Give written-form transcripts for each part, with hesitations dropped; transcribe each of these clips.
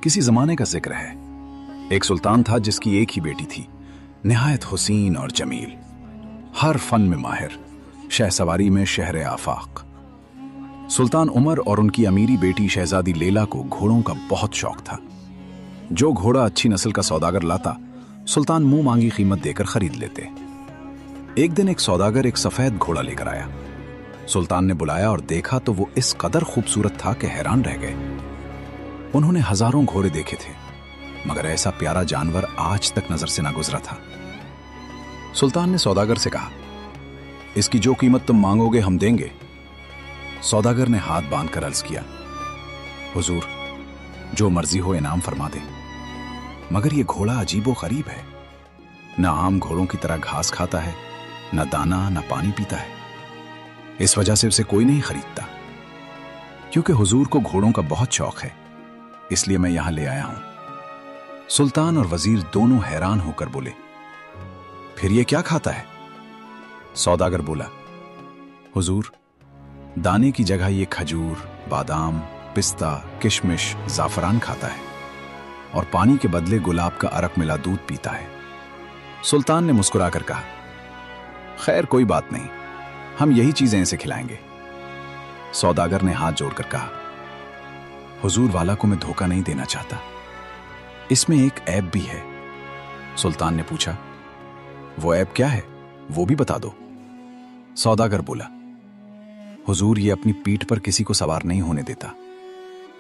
किसी जमाने का जिक्र है। एक सुल्तान था जिसकी एक ही बेटी थी, निहायत हुसीन और जमील, हर फन में माहिर, शहसवारी में शहर आफाक। सुल्तान उमर और उनकी अमीरी बेटी शहजादी लैला को घोड़ों का बहुत शौक था। जो घोड़ा अच्छी नस्ल का सौदागर लाता, सुल्तान मुंह मांगी कीमत देकर खरीद लेते। एक दिन एक सौदागर एक सफेद घोड़ा लेकर आया। सुल्तान ने बुलाया और देखा तो वो इस कदर खूबसूरत था कि हैरान रह गए। उन्होंने हजारों घोड़े देखे थे, मगर ऐसा प्यारा जानवर आज तक नजर से ना गुजरा था। सुल्तान ने सौदागर से कहा, इसकी जो कीमत तुम मांगोगे हम देंगे। सौदागर ने हाथ बांधकर अर्ज किया, हुजूर, जो मर्जी हो इनाम फरमा दे, मगर यह घोड़ा अजीबो गरीब है। न आम घोड़ों की तरह घास खाता है, न दाना, न पानी पीता है। इस वजह से उसे कोई नहीं खरीदता। क्योंकि हुजूर को घोड़ों का बहुत शौक है, इसलिए मैं यहां ले आया हूं। सुल्तान और वजीर दोनों हैरान होकर बोले, फिर ये क्या खाता है? सौदागर बोला, हुजूर, दाने की जगह ये खजूर, बादाम, पिस्ता, किशमिश, जाफरान खाता है और पानी के बदले गुलाब का अरक मिला दूध पीता है। सुल्तान ने मुस्कुराकर कहा, खैर कोई बात नहीं, हम यही चीजें इसे खिलाएंगे। सौदागर ने हाथ जोड़कर कहा, हुजूर वाला को मैं धोखा नहीं देना चाहता, इसमें एक ऐब भी है। सुल्तान ने पूछा, वो ऐब क्या है, वो भी बता दो। सौदागर बोला, हुजूर ये अपनी पीठ पर किसी को सवार नहीं होने देता,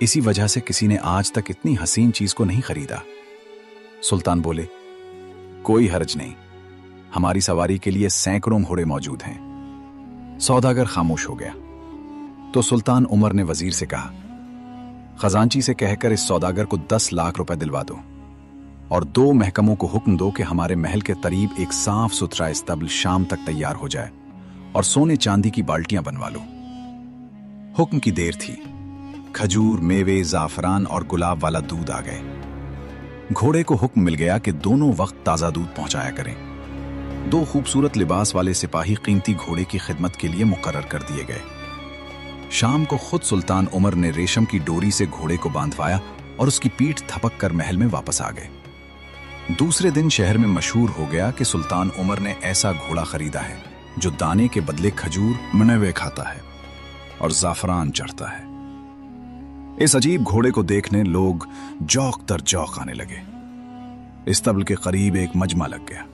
इसी वजह से किसी ने आज तक इतनी हसीन चीज को नहीं खरीदा। सुल्तान बोले, कोई हर्ज नहीं, हमारी सवारी के लिए सैकड़ों घोड़े मौजूद हैं। सौदागर खामोश हो गया तो सुल्तान उमर ने वजीर से कहा, खजांची से कहकर इस सौदागर को 10 लाख रुपए दिलवा दो और 2 महकमों को हुक्म दो कि हमारे महल के करीब एक साफ सुथरा इस्तबल शाम तक तैयार हो जाए और सोने चांदी की बाल्टियां बनवा लो। हुक्म की देर थी, खजूर, मेवे, जाफरान और गुलाब वाला दूध आ गए। घोड़े को हुक्म मिल गया कि दोनों वक्त ताजा दूध पहुंचाया करें। 2 खूबसूरत लिबास वाले सिपाही कीमती घोड़े की खिदमत के लिए मुकर्रर कर दिए गए। शाम को खुद सुल्तान उमर ने रेशम की डोरी से घोड़े को बांधवाया और उसकी पीठ थपक कर महल में वापस आ गए। दूसरे दिन शहर में मशहूर हो गया कि सुल्तान उमर ने ऐसा घोड़ा खरीदा है जो दाने के बदले खजूर, मेवे खाता है और जाफरान चढ़ता है। इस अजीब घोड़े को देखने लोग जौक तर जौक आने लगे। इस्तबल के करीब एक मजमा लग गया,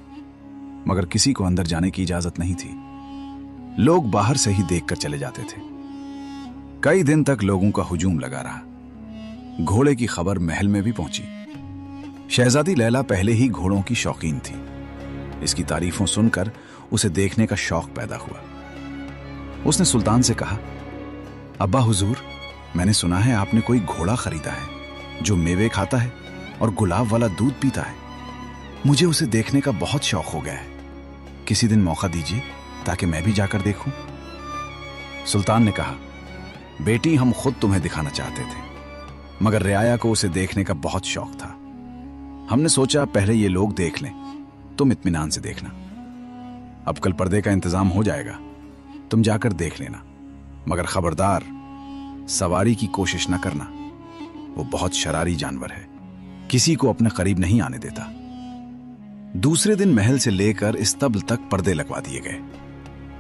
मगर किसी को अंदर जाने की इजाजत नहीं थी। लोग बाहर से ही देखकर चले जाते थे। कई दिन तक लोगों का हुजूम लगा रहा। घोड़े की खबर महल में भी पहुंची। शहजादी लैला पहले ही घोड़ों की शौकीन थी। इसकी तारीफों सुनकर उसे देखने का शौक पैदा हुआ। उसने सुल्तान से कहा, अब्बा हुजूर, मैंने सुना है आपने कोई घोड़ा खरीदा है जो मेवे खाता है और गुलाब वाला दूध पीता है। मुझे उसे देखने का बहुत शौक हो गया है। किसी दिन मौका दीजिए ताकि मैं भी जाकर देखूं। सुल्तान ने कहा, बेटी, हम खुद तुम्हें दिखाना चाहते थे, मगर रियाया को उसे देखने का बहुत शौक था। हमने सोचा पहले ये लोग देख लें, तुम इत्मीनान से देखना। अब कल पर्दे का इंतजाम हो जाएगा, तुम जाकर देख लेना, मगर खबरदार सवारी की कोशिश न करना। वो बहुत शरारी जानवर है, किसी को अपने करीब नहीं आने देता। दूसरे दिन महल से लेकर इस्तबल तक पर्दे लगवा दिए गए।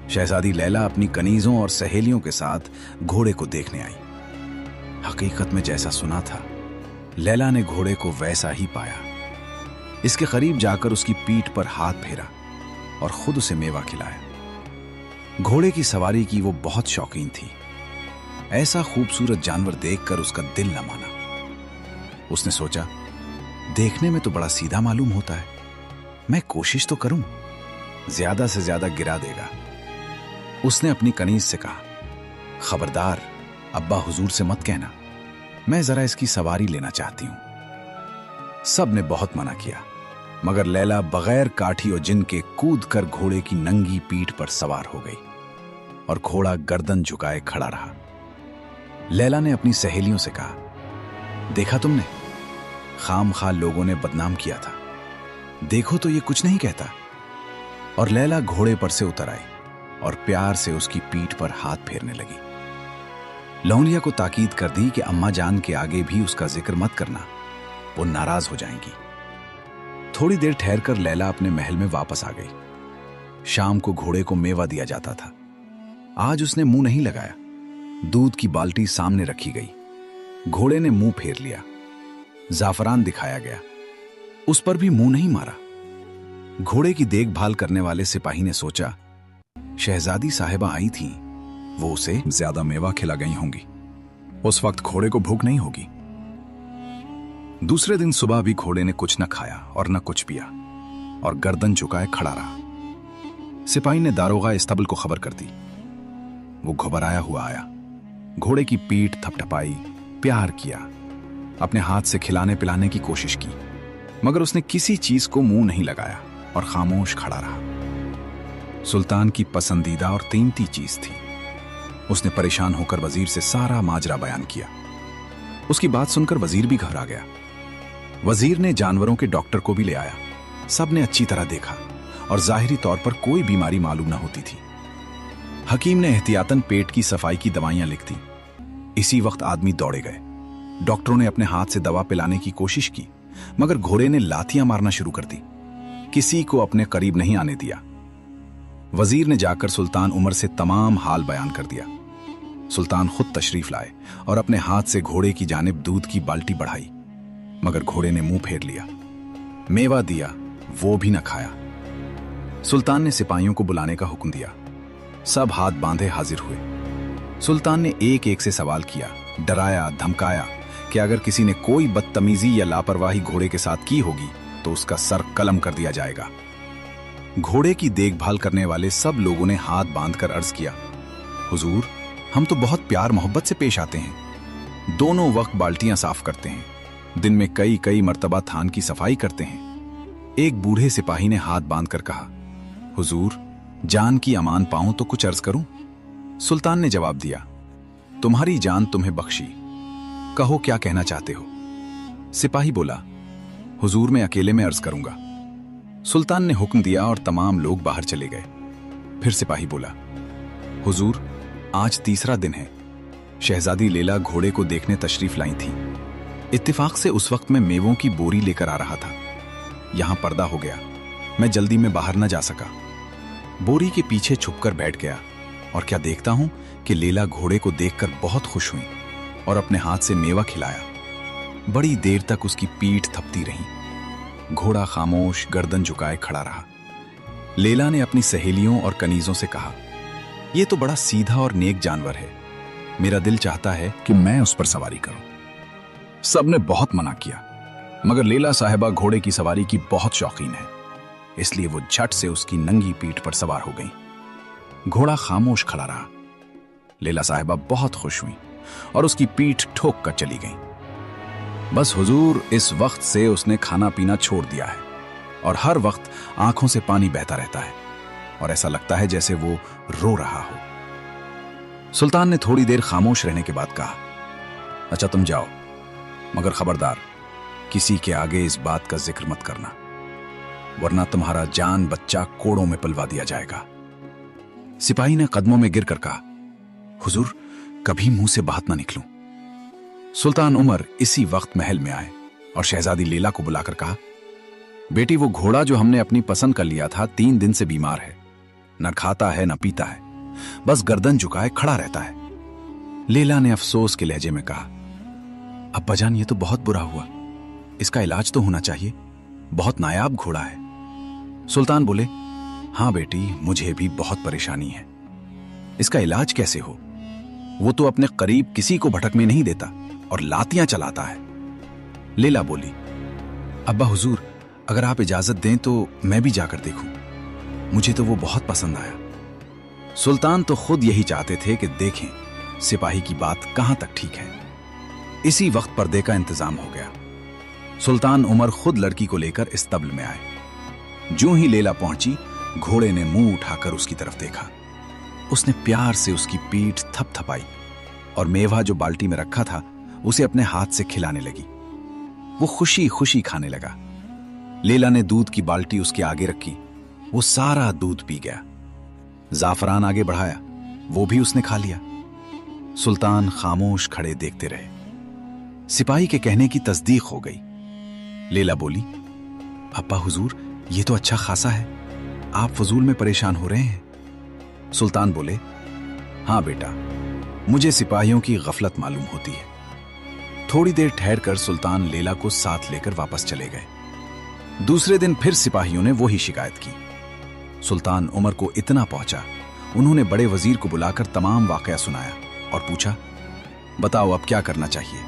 शहजादी लैला अपनी कनीजों और सहेलियों के साथ घोड़े को देखने आई। हकीकत में जैसा सुना था, लैला ने घोड़े को वैसा ही पाया। इसके करीब जाकर उसकी पीठ पर हाथ फेरा और खुद उसे मेवा खिलाया। घोड़े की सवारी की वो बहुत शौकीन थी। ऐसा खूबसूरत जानवर देखकर उसका दिल न माना। उसने सोचा, देखने में तो बड़ा सीधा मालूम होता है, मैं कोशिश तो करूं, ज्यादा से ज्यादा गिरा देगा। उसने अपनी कनीज से कहा, खबरदार अब्बा हुजूर से मत कहना, मैं जरा इसकी सवारी लेना चाहती हूं। सब ने बहुत मना किया, मगर लैला बगैर काठी और जिन के कूद कर घोड़े की नंगी पीठ पर सवार हो गई और घोड़ा गर्दन झुकाए खड़ा रहा। लैला ने अपनी सहेलियों से कहा, देखा तुमने, खामखा लोगों ने बदनाम किया था, देखो तो ये कुछ नहीं कहता। और लैला घोड़े पर से उतर आई और प्यार से उसकी पीठ पर हाथ फेरने लगी। लौलिया को ताकीद कर दी कि अम्मा जान के आगे भी उसका जिक्र मत करना, वो नाराज हो जाएंगी। थोड़ी देर ठहरकर लैला अपने महल में वापस आ गई। शाम को घोड़े को मेवा दिया जाता था। आज उसने मुंह नहीं लगाया। दूध की बाल्टी सामने रखी गई। घोड़े ने मुंह फेर लिया। जाफरान दिखाया गया, उस पर भी मुंह नहीं मारा। घोड़े की देखभाल करने वाले सिपाही ने सोचा, शहजादी साहिबा आई थीं, वो उसे ज्यादा मेवा खिला गई होंगी। उस वक्त घोड़े को भूख नहीं होगी। दूसरे दिन सुबह भी घोड़े ने कुछ न खाया और न कुछ पिया और गर्दन झुकाए खड़ा रहा। सिपाही ने दारोगा इस्तबल को खबर कर दी। वो घबराया हुआ आया, घोड़े की पीठ थपथपाई, प्यार किया, अपने हाथ से खिलाने पिलाने की कोशिश की, मगर उसने किसी चीज को मुंह नहीं लगाया और खामोश खड़ा रहा। सुल्तान की पसंदीदा और कीमती चीज थी। उसने परेशान होकर वजीर से सारा माजरा बयान किया। उसकी बात सुनकर वजीर भी घबरा गया। वजीर ने जानवरों के डॉक्टर को भी ले आया। सबने अच्छी तरह देखा और जाहिरी तौर पर कोई बीमारी मालूम न होती थी। हकीम ने एहतियातन पेट की सफाई की दवाइयां लिख दी। इसी वक्त आदमी दौड़े गए। डॉक्टरों ने अपने हाथ से दवा पिलाने की कोशिश की, मगर घोड़े ने लाथियां मारना शुरू कर दी। किसी को अपने करीब नहीं आने दिया। वजीर ने जाकर सुल्तान उमर से तमाम हाल बयान कर दिया। सुल्तान खुद तशरीफ लाए और अपने हाथ से घोड़े की जानिब दूध की बाल्टी बढ़ाई, मगर घोड़े ने मुंह फेर लिया। मेवा दिया, वो भी न खाया। सुल्तान ने सिपाहियों को बुलाने का हुक्म दिया। सब हाथ बांधे हाजिर हुए। सुल्तान ने एक एक से सवाल किया, डराया, धमकाया कि अगर किसी ने कोई बदतमीजी या लापरवाही घोड़े के साथ की होगी तो उसका सर कलम कर दिया जाएगा। घोड़े की देखभाल करने वाले सब लोगों ने हाथ बांधकर अर्ज किया, हुजूर, हम तो बहुत प्यार मोहब्बत से पेश आते हैं। दोनों वक्त बाल्टियां साफ करते हैं, दिन में कई कई मर्तबा थान की सफाई करते हैं। एक बूढ़े सिपाही ने हाथ बांधकर कहा, हुजूर, जान की अमान पाऊं तो कुछ अर्ज करूं? सुल्तान ने जवाब दिया, तुम्हारी जान तुम्हें बख्शी, कहो क्या कहना चाहते हो। सिपाही बोला, हुजूर, मैं अकेले में अर्ज करूंगा। सुल्तान ने हुक्म दिया और तमाम लोग बाहर चले गए। फिर सिपाही बोला, हुजूर, आज तीसरा दिन है। शहजादी लैला घोड़े को देखने तशरीफ लाई थी। इत्तेफाक से उस वक्त मैं मेवों की बोरी लेकर आ रहा था। यहां पर्दा हो गया, मैं जल्दी में बाहर न जा सका। बोरी के पीछे छुपकर बैठ गया और क्या देखता हूं कि लैला घोड़े को देखकर बहुत खुश हुई और अपने हाथ से मेवा खिलाया। बड़ी देर तक उसकी पीठ थपती रही। घोड़ा खामोश गर्दन झुकाए खड़ा रहा। लैला ने अपनी सहेलियों और कनीजों से कहा, यह तो बड़ा सीधा और नेक जानवर है, मेरा दिल चाहता है कि मैं उस पर सवारी करूं। सबने बहुत मना किया, मगर लैला साहिबा घोड़े की सवारी की बहुत शौकीन है, इसलिए वो झट से उसकी नंगी पीठ पर सवार हो गई। घोड़ा खामोश खड़ा रहा। लैला साहिबा बहुत खुश हुई और उसकी पीठ ठोक कर चली गई। बस हुजूर, इस वक्त से उसने खाना पीना छोड़ दिया है और हर वक्त आंखों से पानी बहता रहता है और ऐसा लगता है जैसे वो रो रहा हो। सुल्तान ने थोड़ी देर खामोश रहने के बाद कहा, अच्छा तुम जाओ, मगर खबरदार, किसी के आगे इस बात का जिक्र मत करना, वरना तुम्हारा जान बच्चा कोड़ों में पलवा दिया जाएगा। सिपाही ने कदमों में गिरकर कहा, हुजूर, कभी मुंह से बात ना निकलूं। सुल्तान उमर इसी वक्त महल में आए और शहजादी लैला को बुलाकर कहा, बेटी, वो घोड़ा जो हमने अपनी पसंद का लिया था 3 दिन से बीमार है, न खाता है न पीता है, बस गर्दन झुकाए खड़ा रहता है। लैला ने अफसोस के लहजे में कहा, अब्बाजान, ये तो बहुत बुरा हुआ, इसका इलाज तो होना चाहिए, बहुत नायाब घोड़ा है। सुल्तान बोले, हां बेटी, मुझे भी बहुत परेशानी है, इसका इलाज कैसे हो? वो तो अपने करीब किसी को भटकने नहीं देता और लातियां चलाता है। लैला बोली, अब्बा हुजूर, अगर आप इजाजत दें तो मैं भी जाकर देखूं, मुझे तो वो बहुत पसंद आया। सुल्तान तो खुद यही चाहते थे कि देखें सिपाही की बात कहां तक ठीक है। इसी वक्त पर्दे का इंतजाम हो गया। सुल्तान उमर खुद लड़की को लेकर इस्तबल में आए। ज्यों ही लैला पहुंची, घोड़े ने मुंह उठाकर उसकी तरफ देखा। उसने प्यार से उसकी पीठ थपथपाई और मेवा जो बाल्टी में रखा था उसे अपने हाथ से खिलाने लगी। वो खुशी खुशी खाने लगा। लैला ने दूध की बाल्टी उसके आगे रखी, वो सारा दूध पी गया। जाफरान आगे बढ़ाया, वो भी उसने खा लिया। सुल्तान खामोश खड़े देखते रहे। सिपाही के कहने की तस्दीक हो गई। लैला बोली, अब्बा हुजूर, ये तो अच्छा खासा है, आप फजूल में परेशान हो रहे हैं। सुल्तान बोले, हाँ बेटा, मुझे सिपाहियों की गफलत मालूम होती है। थोड़ी देर ठहरकर सुल्तान लैला को साथ लेकर वापस चले गए। दूसरे दिन फिर सिपाहियों ने वही शिकायत की। सुल्तान उमर को इतना पहुंचा, उन्होंने बड़े वजीर को बुलाकर तमाम वाकया सुनाया और पूछा, बताओ अब क्या करना चाहिए।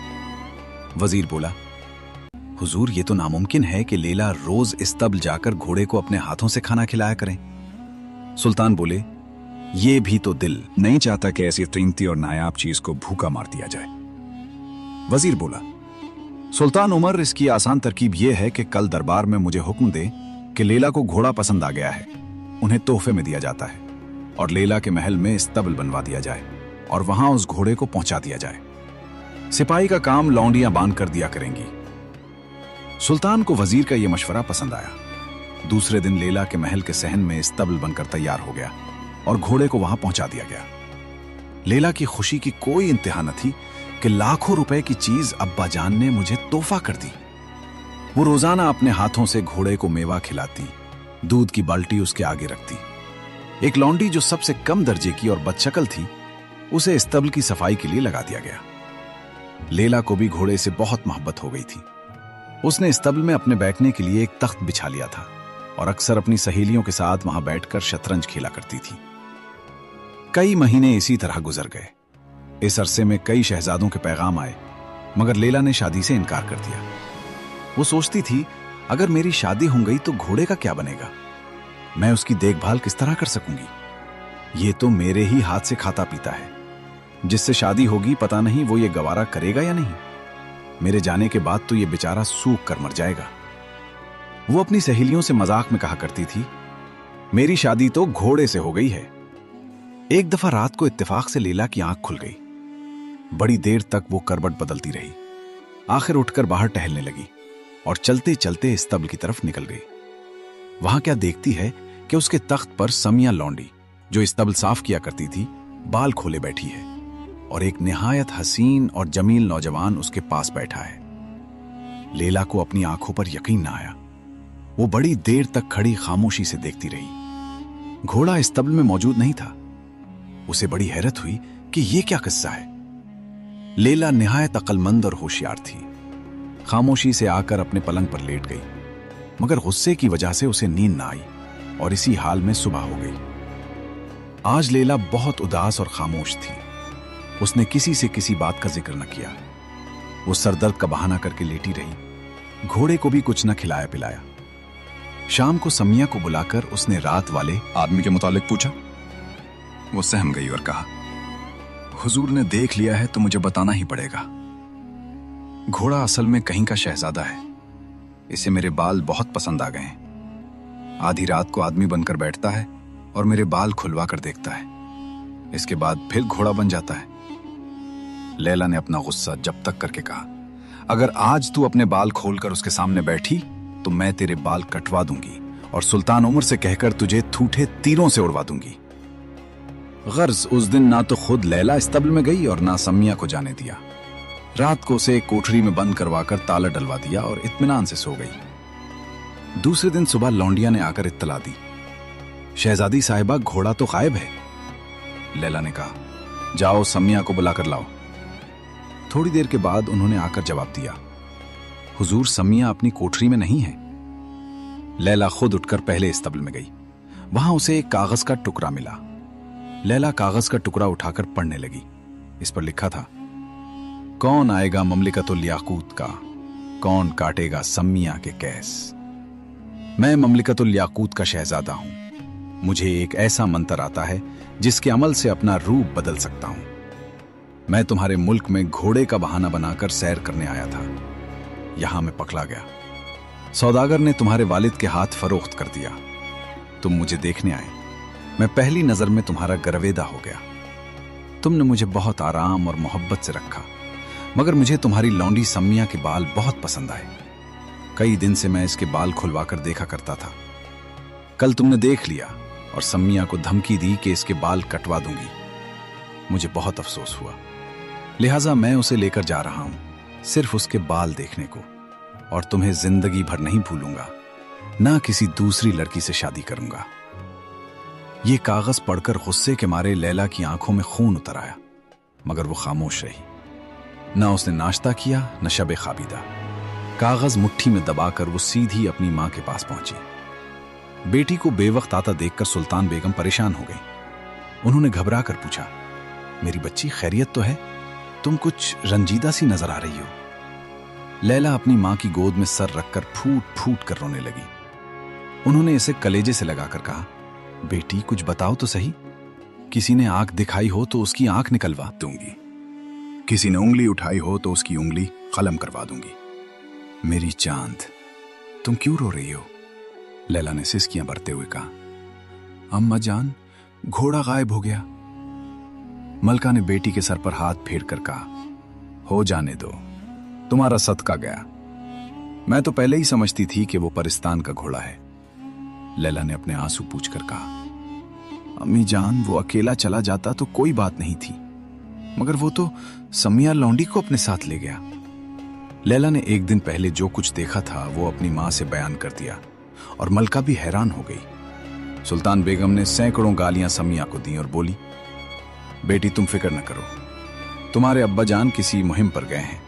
वजीर बोला, हुजूर, ये तो नामुमकिन है कि लैला रोज इस्तबल जाकर घोड़े को अपने हाथों से खाना खिलाया करें। सुल्तान बोले, ये भी तो दिल नहीं चाहता कि ऐसी कीमती और नायाब चीज को भूखा मार दिया जाए। वजीर बोला, सुल्तान उमर, इसकी आसान तरकीब यह है कि कल दरबार में मुझे हुक्म दे कि लैला को घोड़ा पसंद आ गया है, उन्हें तोहफे में दिया जाता है और लैला के महल में इस्तबल बनवा दिया जाए और वहां उस घोड़े को पहुंचा दिया जाए। सिपाही का काम लौंडियां बांध कर दिया करेंगी। सुल्तान को वजीर का यह मशवरा पसंद आया। दूसरे दिन लैला के महल के सहन में इस्तबल बनकर तैयार हो गया और घोड़े को वहां पहुंचा दिया गया। लैला की खुशी की कोई इंतहा न थी कि लाखों रुपए की चीज अब्बा जान ने मुझे तोहफा कर दी। वो रोजाना अपने हाथों से घोड़े को मेवा खिलाती, दूध की बाल्टी उसके आगे रखती। एक लौंडी जो सबसे कम दर्जे की और बदशक्ल थी, उसे इस्तबल की सफाई के लिए लगा दिया गया। लैला को भी घोड़े से बहुत मोहब्बत हो गई थी। उसने इस्तबल में अपने बैठने के लिए एक तख्त बिछा लिया था और अक्सर अपनी सहेलियों के साथ वहां बैठकर शतरंज खेला करती थी। कई महीने इसी तरह गुजर गए। इस अरसे में कई शहजादों के पैगाम आए, मगर लैला ने शादी से इनकार कर दिया। वो सोचती थी, अगर मेरी शादी हो गई तो घोड़े का क्या बनेगा, मैं उसकी देखभाल किस तरह कर सकूंगी। ये तो मेरे ही हाथ से खाता पीता है, जिससे शादी होगी पता नहीं वो ये गवारा करेगा या नहीं। मेरे जाने के बाद तो ये बेचारा सूख कर मर जाएगा। वो अपनी सहेलियों से मजाक में कहा करती थी, मेरी शादी तो घोड़े से हो गई है। एक दफा रात को इत्तेफाक से लैला की आंख खुल गई। बड़ी देर तक वो करवट बदलती रही। आखिर उठकर बाहर टहलने लगी और चलते चलते इस्तबल की तरफ निकल गई। वहां क्या देखती है कि उसके तख्त पर समिया लौंडी, जो इस्तबल साफ किया करती थी, बाल खोले बैठी है और एक निहायत हसीन और जमील नौजवान उसके पास बैठा है। लैला को अपनी आंखों पर यकीन ना आया। वो बड़ी देर तक खड़ी खामोशी से देखती रही। घोड़ा इस्तबल में मौजूद नहीं था। उसे बड़ी हैरत हुई कि यह क्या किस्सा है। लैला निहायत अक्लमंद और होशियार थी। खामोशी से आकर अपने पलंग पर लेट गई, मगर गुस्से की वजह से उसे नींद ना आई और इसी हाल में सुबह हो गई। आज लैला बहुत उदास और खामोश थी। उसने किसी से किसी बात का जिक्र न किया। वो सरदर्द का बहाना करके लेटी रही। घोड़े को भी कुछ न खिलाया पिलाया। शाम को समिया को बुलाकर उसने रात वाले आदमी के मुतालिक पूछा। वो सहम गई और कहा, हुजूर ने देख लिया है तो मुझे बताना ही पड़ेगा। घोड़ा असल में कहीं का शहजादा है। इसे मेरे बाल बहुत पसंद आ गए हैं। आधी रात को आदमी बनकर बैठता है और मेरे बाल खुलवा कर देखता है। इसके बाद फिर घोड़ा बन जाता है। लैला ने अपना गुस्सा जब तक करके कहा, अगर आज तू अपने बाल खोलकर उसके सामने बैठी तो मैं तेरे बाल कटवा दूंगी और सुल्तान उमर से कहकर तुझे ठूठे तीरों से उड़वा दूंगी। गर्ज उस दिन ना तो खुद लैला इस्तबल में गई और ना समिया को जाने दिया। रात को उसे एक कोठरी में बंद करवाकर ताला डलवा दिया और इत्मीनान से सो गई। दूसरे दिन सुबह लौंडिया ने आकर इत्तला दी, शहजादी साहिबा, घोड़ा तो गायब है। लैला ने कहा, जाओ समिया को बुलाकर लाओ। थोड़ी देर के बाद उन्होंने आकर जवाब दिया, हुजूर, समिया अपनी कोठरी में नहीं है। लैला खुद उठकर पहले इस्तबल में गई। वहां उसे एक कागज का टुकड़ा मिला। लैला कागज का टुकड़ा उठाकर पढ़ने लगी। इस पर लिखा था, कौन आएगा ममलिकतुल याकूत का, कौन काटेगा समिया के कैस। मैं ममलिकतुल याकूत का शहजादा हूं। मुझे एक ऐसा मंत्र आता है जिसके अमल से अपना रूप बदल सकता हूं। मैं तुम्हारे मुल्क में घोड़े का बहाना बनाकर सैर करने आया था। यहां मैं पकड़ा गया। सौदागर ने तुम्हारे वालिद के हाथ फरोख्त कर दिया। तुम मुझे देखने आए। मैं पहली नजर में तुम्हारा गरवेदा हो गया। तुमने मुझे बहुत आराम और मोहब्बत से रखा, मगर मुझे तुम्हारी लौंडी समिया के बाल बहुत पसंद आए। कई दिन से मैं इसके बाल खुलवाकर देखा करता था। कल तुमने देख लिया और समिया को धमकी दी कि इसके बाल कटवा दूंगी। मुझे बहुत अफसोस हुआ, लिहाजा मैं उसे लेकर जा रहा हूं, सिर्फ उसके बाल देखने को। और तुम्हें जिंदगी भर नहीं भूलूंगा, ना किसी दूसरी लड़की से शादी करूंगा। ये कागज पढ़कर गुस्से के मारे लैला की आंखों में खून उतर आया, मगर वो खामोश रही। ना उसने नाश्ता किया, न शबे खाबीदा। कागज मुट्ठी में दबाकर वो सीधी अपनी मां के पास पहुंची। बेटी को बेवक्त आता देखकर सुल्तान बेगम परेशान हो गई। उन्होंने घबरा कर पूछा, मेरी बच्ची खैरियत तो है? तुम कुछ रंजीदा सी नजर आ रही हो। लैला अपनी मां की गोद में सर रखकर फूट फूट कर रोने लगी। उन्होंने इसे कलेजे से लगाकर कहा, बेटी कुछ बताओ तो सही। किसी ने आंख दिखाई हो तो उसकी आंख निकलवा दूंगी, किसी ने उंगली उठाई हो तो उसकी उंगली कलम करवा दूंगी। मेरी चांद, तुम क्यों रो रही हो? लैला ने सिसकियां भरते हुए कहा। अम्मा जान, घोड़ा गायब हो गया। मलका ने बेटी के सर पर हाथ फेर कर कहा, हो जाने दो, तुम्हारा सदका गया। मैं तो पहले ही समझती थी कि वो परिस्तान का घोड़ा है। लैला ने अपने आंसू पूछकर कहा, अम्मी जान, वो अकेला चला जाता तो कोई बात नहीं थी, मगर वो तो समिया लौंडी को अपने साथ ले गया। लैला ने एक दिन पहले जो कुछ देखा था वो अपनी मां से बयान कर दिया और मलका भी हैरान हो गई। सुल्तान बेगम ने सैकड़ों गालियां समिया को दी और बोली, बेटी तुम फिक्र न करो, तुम्हारे अब्बा जान किसी मुहिम पर गए हैं,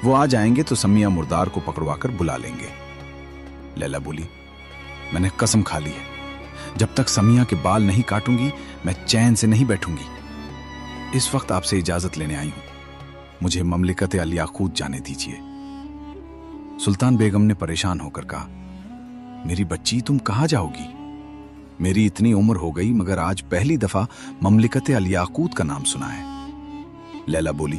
वो आ जाएंगे तो समिया मुर्दार को पकड़वाकर बुला लेंगे। लैला बोली, मैंने कसम खा ली है, जब तक समिया के बाल नहीं काटूंगी मैं चैन से नहीं बैठूंगी। इस वक्त आपसे इजाजत लेने आई हूं, मुझे ममलिकत अल याकूत जाने दीजिए। सुल्तान बेगम ने परेशान होकर कहा, मेरी बच्ची तुम कहां जाओगी? मेरी इतनी उम्र हो गई मगर आज पहली दफा ममलिकत अल याकूत का नाम सुना है। लैला बोली,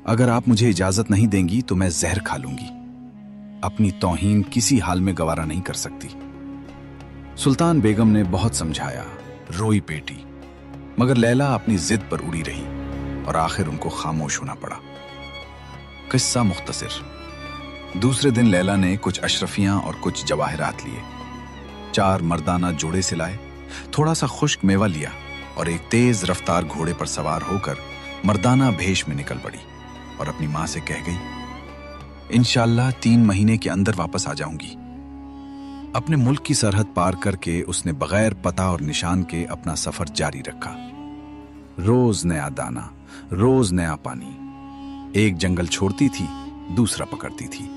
अगर आप मुझे इजाजत नहीं देंगी तो मैं जहर खा लूंगी। अपनी तौहीन किसी हाल में गवारा नहीं कर सकती। सुल्तान बेगम ने बहुत समझाया, रोई पेटी, मगर लैला अपनी जिद पर उड़ी रही और आखिर उनको खामोश होना पड़ा। किस्सा मुख्तसर। दूसरे दिन लैला ने कुछ अशरफियां और कुछ जवाहरात लिए, 4 मर्दाना जोड़े से लाए, थोड़ा सा खुश्क मेवा लिया और एक तेज रफ्तार घोड़े पर सवार होकर मर्दाना भेष में निकल पड़ी और अपनी मां से कह गई, इंशाअल्लाह 3 महीने के अंदर वापस आ जाऊंगी। अपने मुल्क की सरहद पार करके उसने बगैर पता और निशान के अपना सफर जारी रखा। रोज नया दाना, रोज नया पानी। एक जंगल छोड़ती थी, दूसरा पकड़ती थी।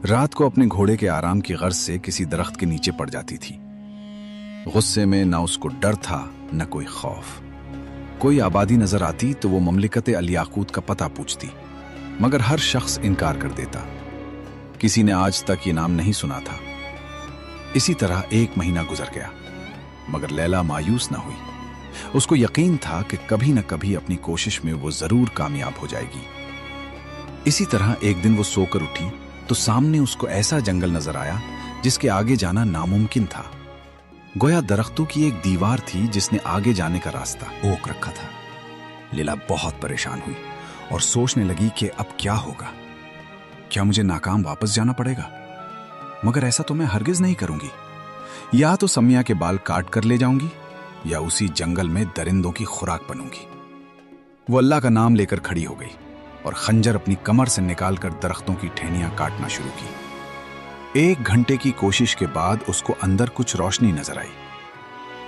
रात को अपने घोड़े के आराम की गर्ज से किसी दरख्त के नीचे पड़ जाती थी। गुस्से में न उसको डर था न कोई खौफ। कोई आबादी नजर आती तो वो ममलिकत अल याकूत का पता पूछती, मगर हर शख्स इनकार कर देता। किसी ने आज तक ये नाम नहीं सुना था। इसी तरह 1 महीना गुजर गया, मगर लैला मायूस ना हुई। उसको यकीन था कि कभी न कभी अपनी कोशिश में वो जरूर कामयाब हो जाएगी। इसी तरह एक दिन वो सोकर उठी तो सामने उसको ऐसा जंगल नजर आया जिसके आगे जाना नामुमकिन था। गोया दरख्तों की एक दीवार थी जिसने आगे जाने का रास्ता रोक रखा था। लैला बहुत परेशान हुई और सोचने लगी कि अब क्या होगा। क्या मुझे नाकाम वापस जाना पड़ेगा? मगर ऐसा तो मैं हरगिज नहीं करूंगी। या तो समिया के बाल काट कर ले जाऊंगी या उसी जंगल में दरिंदों की खुराक बनूंगी। वो अल्लाह का नाम लेकर खड़ी हो गई और खंजर अपनी कमर से निकालकर दरख्तों की टहनियां काटना शुरू की। 1 घंटे की कोशिश के बाद उसको अंदर कुछ रोशनी नजर आई।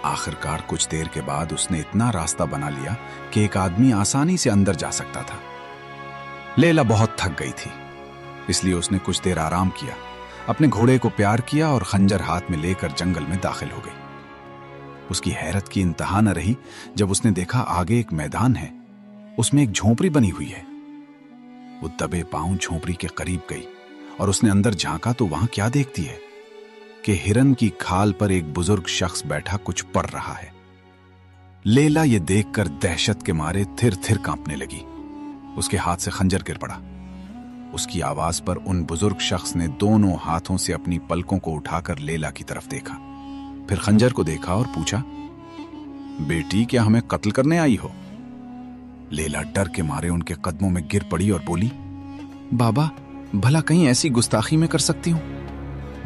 आखिरकार कुछ देर के बाद उसने इतना रास्ता बना लिया कि एक आदमी आसानी से अंदर जा सकता था। लैला बहुत थक गई थी, इसलिए उसने कुछ देर आराम किया, अपने घोड़े को प्यार किया और खंजर हाथ में लेकर जंगल में दाखिल हो गई। उसकी हैरत की इंतहा न रही जब उसने देखा आगे एक मैदान है, उसमें एक झोंपड़ी बनी हुई है। वो दबे पांव झोंपड़ी के करीब गई और उसने अंदर झांका तो वहां क्या देखती है कि हिरन की खाल पर एक बुजुर्ग शख्स बैठा कुछ पढ़ रहा है। लैला ये देखकर दहशत के मारे थिर थिर कांपने लगी। उसके हाथ से खंजर गिर पड़ा। उसकी आवाज पर उन बुजुर्ग शख्स ने दोनों हाथों से अपनी पलकों को उठाकर लैला की तरफ देखा, फिर खंजर को देखा और पूछा, बेटी क्या हमें कत्ल करने आई हो? लैला डर के मारे उनके कदमों में गिर पड़ी और बोली, बाबा भला कहीं ऐसी गुस्ताखी में कर सकती हूं?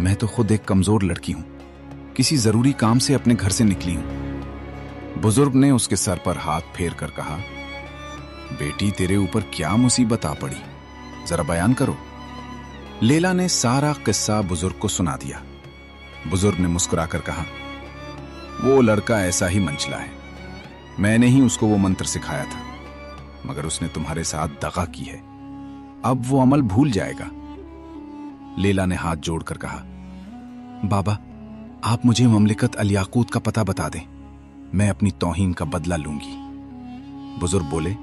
मैं तो खुद एक कमजोर लड़की हूं, किसी जरूरी काम से अपने घर से निकली हूं। बुजुर्ग ने उसके सर पर हाथ फेर कर कहा, बेटी तेरे ऊपर क्या मुसीबत आ पड़ी, जरा बयान करो। लैला ने सारा किस्सा बुजुर्ग को सुना दिया। बुजुर्ग ने मुस्कुराकर कहा, वो लड़का ऐसा ही मंचला है। मैंने ही उसको वो मंत्र सिखाया था, मगर उसने तुम्हारे साथ दगा की है। अब वो अमल भूल जाएगा। लैला ने हाथ जोड़कर कहा, बाबा, आप मुझे ममलिकत अल याकूत का पता बता दें, मैं अपनी तौहीन का बदला लूंगी। बुजुर्ग बोले,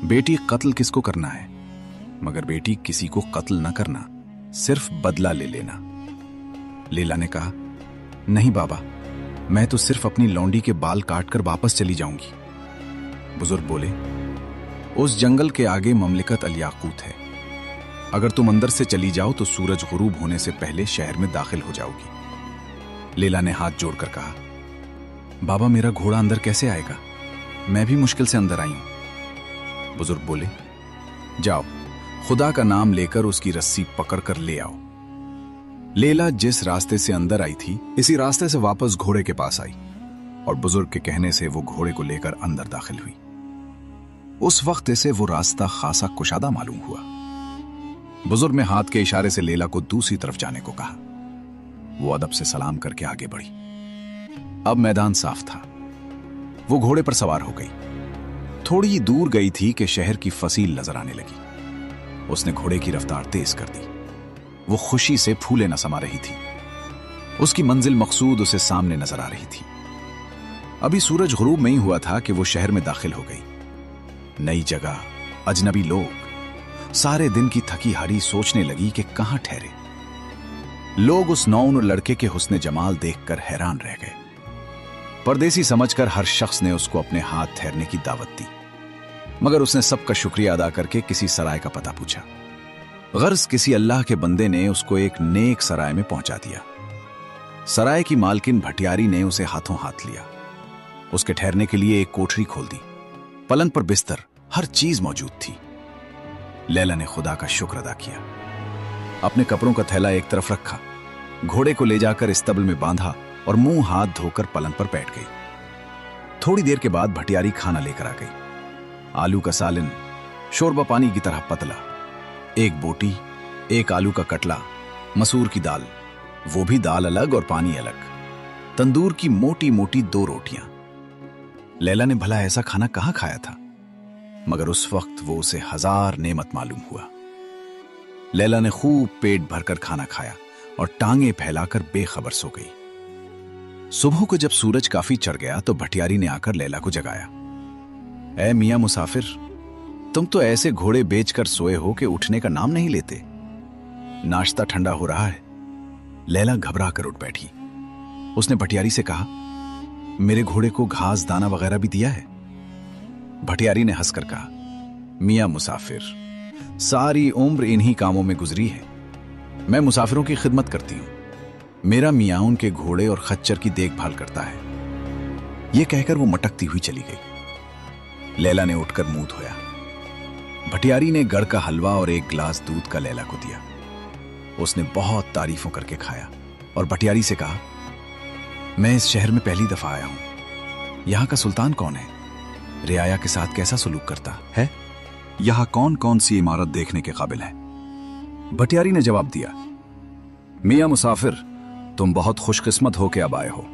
बेटी, कत्ल किसको करना है, मगर बेटी किसी को कत्ल न करना, सिर्फ बदला ले लेना। लैला ने कहा, नहीं बाबा, मैं तो सिर्फ अपनी लौंडी के बाल काटकर वापस चली जाऊंगी। बुजुर्ग बोले, उस जंगल के आगे ममलिकत अल याकूत है। अगर तुम अंदर से चली जाओ तो सूरज गुरूब होने से पहले शहर में दाखिल हो जाओगी। लैला ने हाथ जोड़कर कहा, बाबा, मेरा घोड़ा अंदर कैसे आएगा? मैं भी मुश्किल से अंदर आई हूं। बुजुर्ग बोले, जाओ, खुदा का नाम लेकर उसकी रस्सी पकड़कर ले आओ। लैला जिस रास्ते से अंदर आई थी, इसी रास्ते से वापस घोड़े के पास आई और बुजुर्ग के कहने से वो घोड़े को लेकर अंदर दाखिल हुई। उस वक्त से वो रास्ता खासा कुशादा मालूम हुआ। बुजुर्ग ने हाथ के इशारे से लैला को दूसरी तरफ जाने को कहा। वो अदब से सलाम करके आगे बढ़ी। अब मैदान साफ था। वो घोड़े पर सवार हो गई। थोड़ी दूर गई थी कि शहर की फसील नजर आने लगी। उसने घोड़े की रफ्तार तेज कर दी। वो खुशी से फूले न समा रही थी। उसकी मंजिल मकसूद उसे सामने नजर आ रही थी। अभी सूरज गुरूब में ही हुआ था कि वो शहर में दाखिल हो गई। नई जगह, अजनबी लोग। सारे दिन की थकी हारी सोचने लगी कि कहां ठहरे। लोग उस नौन लड़के के हुस्ने जमाल देखकर हैरान रह गए। परदेसी समझकर हर शख्स ने उसको अपने हाथ ठहरने की दावत दी, मगर उसने सबका शुक्रिया अदा करके किसी सराय का पता पूछा। गर्ज किसी अल्लाह के बंदे ने उसको एक नेक सराय में पहुंचा दिया। सराय की मालकिन भटियारी ने उसे हाथों हाथ लिया। उसके ठहरने के लिए एक कोठरी खोल दी। पलंग पर बिस्तर, हर चीज मौजूद थी। लैला ने खुदा का शुक्र अदा किया। अपने कपड़ों का थैला एक तरफ रखा, घोड़े को ले जाकर इस्तबल में बांधा और मुंह हाथ धोकर पलंग पर बैठ गई। थोड़ी देर के बाद भटियारी खाना लेकर आ गई। आलू का सालन, शोरबा पानी की तरह पतला, एक बोटी, एक आलू का कटला, मसूर की दाल, वो भी दाल अलग और पानी अलग, तंदूर की मोटी मोटी 2 रोटियां। लैला ने भला ऐसा खाना कहां खाया था, मगर उस वक्त वो उसे 1000 नेमत मालूम हुआ। लैला ने खूब पेट भरकर खाना खाया और टांगे फैलाकर बेखबर सो गई। सुबह को जब सूरज काफी चढ़ गया तो भटियारी ने आकर लैला को जगाया। ऐ मियां मुसाफिर, तुम तो ऐसे घोड़े बेचकर सोए हो कि उठने का नाम नहीं लेते। नाश्ता ठंडा हो रहा है। लैला घबरा कर उठ बैठी। उसने भटियारी से कहा, मेरे घोड़े को घास दाना वगैरह भी दिया है? भटियारी ने हंसकर कहा, मियां मुसाफिर, सारी उम्र इन्हीं कामों में गुजरी है। मैं मुसाफिरों की खिदमत करती हूं। मेरा मियां उनके घोड़े और खच्चर की देखभाल करता है। यह कहकर वो मटकती हुई चली गई। लैला ने उठकर मुंह धोया। भटियारी ने गड़ का हलवा और एक गिलास दूध का लैला को दिया। उसने बहुत तारीफों करके खाया और भटियारी से कहा, मैं इस शहर में पहली दफा आया हूं। यहां का सुल्तान कौन है? रियाया के साथ कैसा सलूक करता है? यहां कौन कौन सी इमारत देखने के काबिल है? भटियारी ने जवाब दिया, मियां मुसाफिर, तुम बहुत खुशकिस्मत हो के अब आए हो।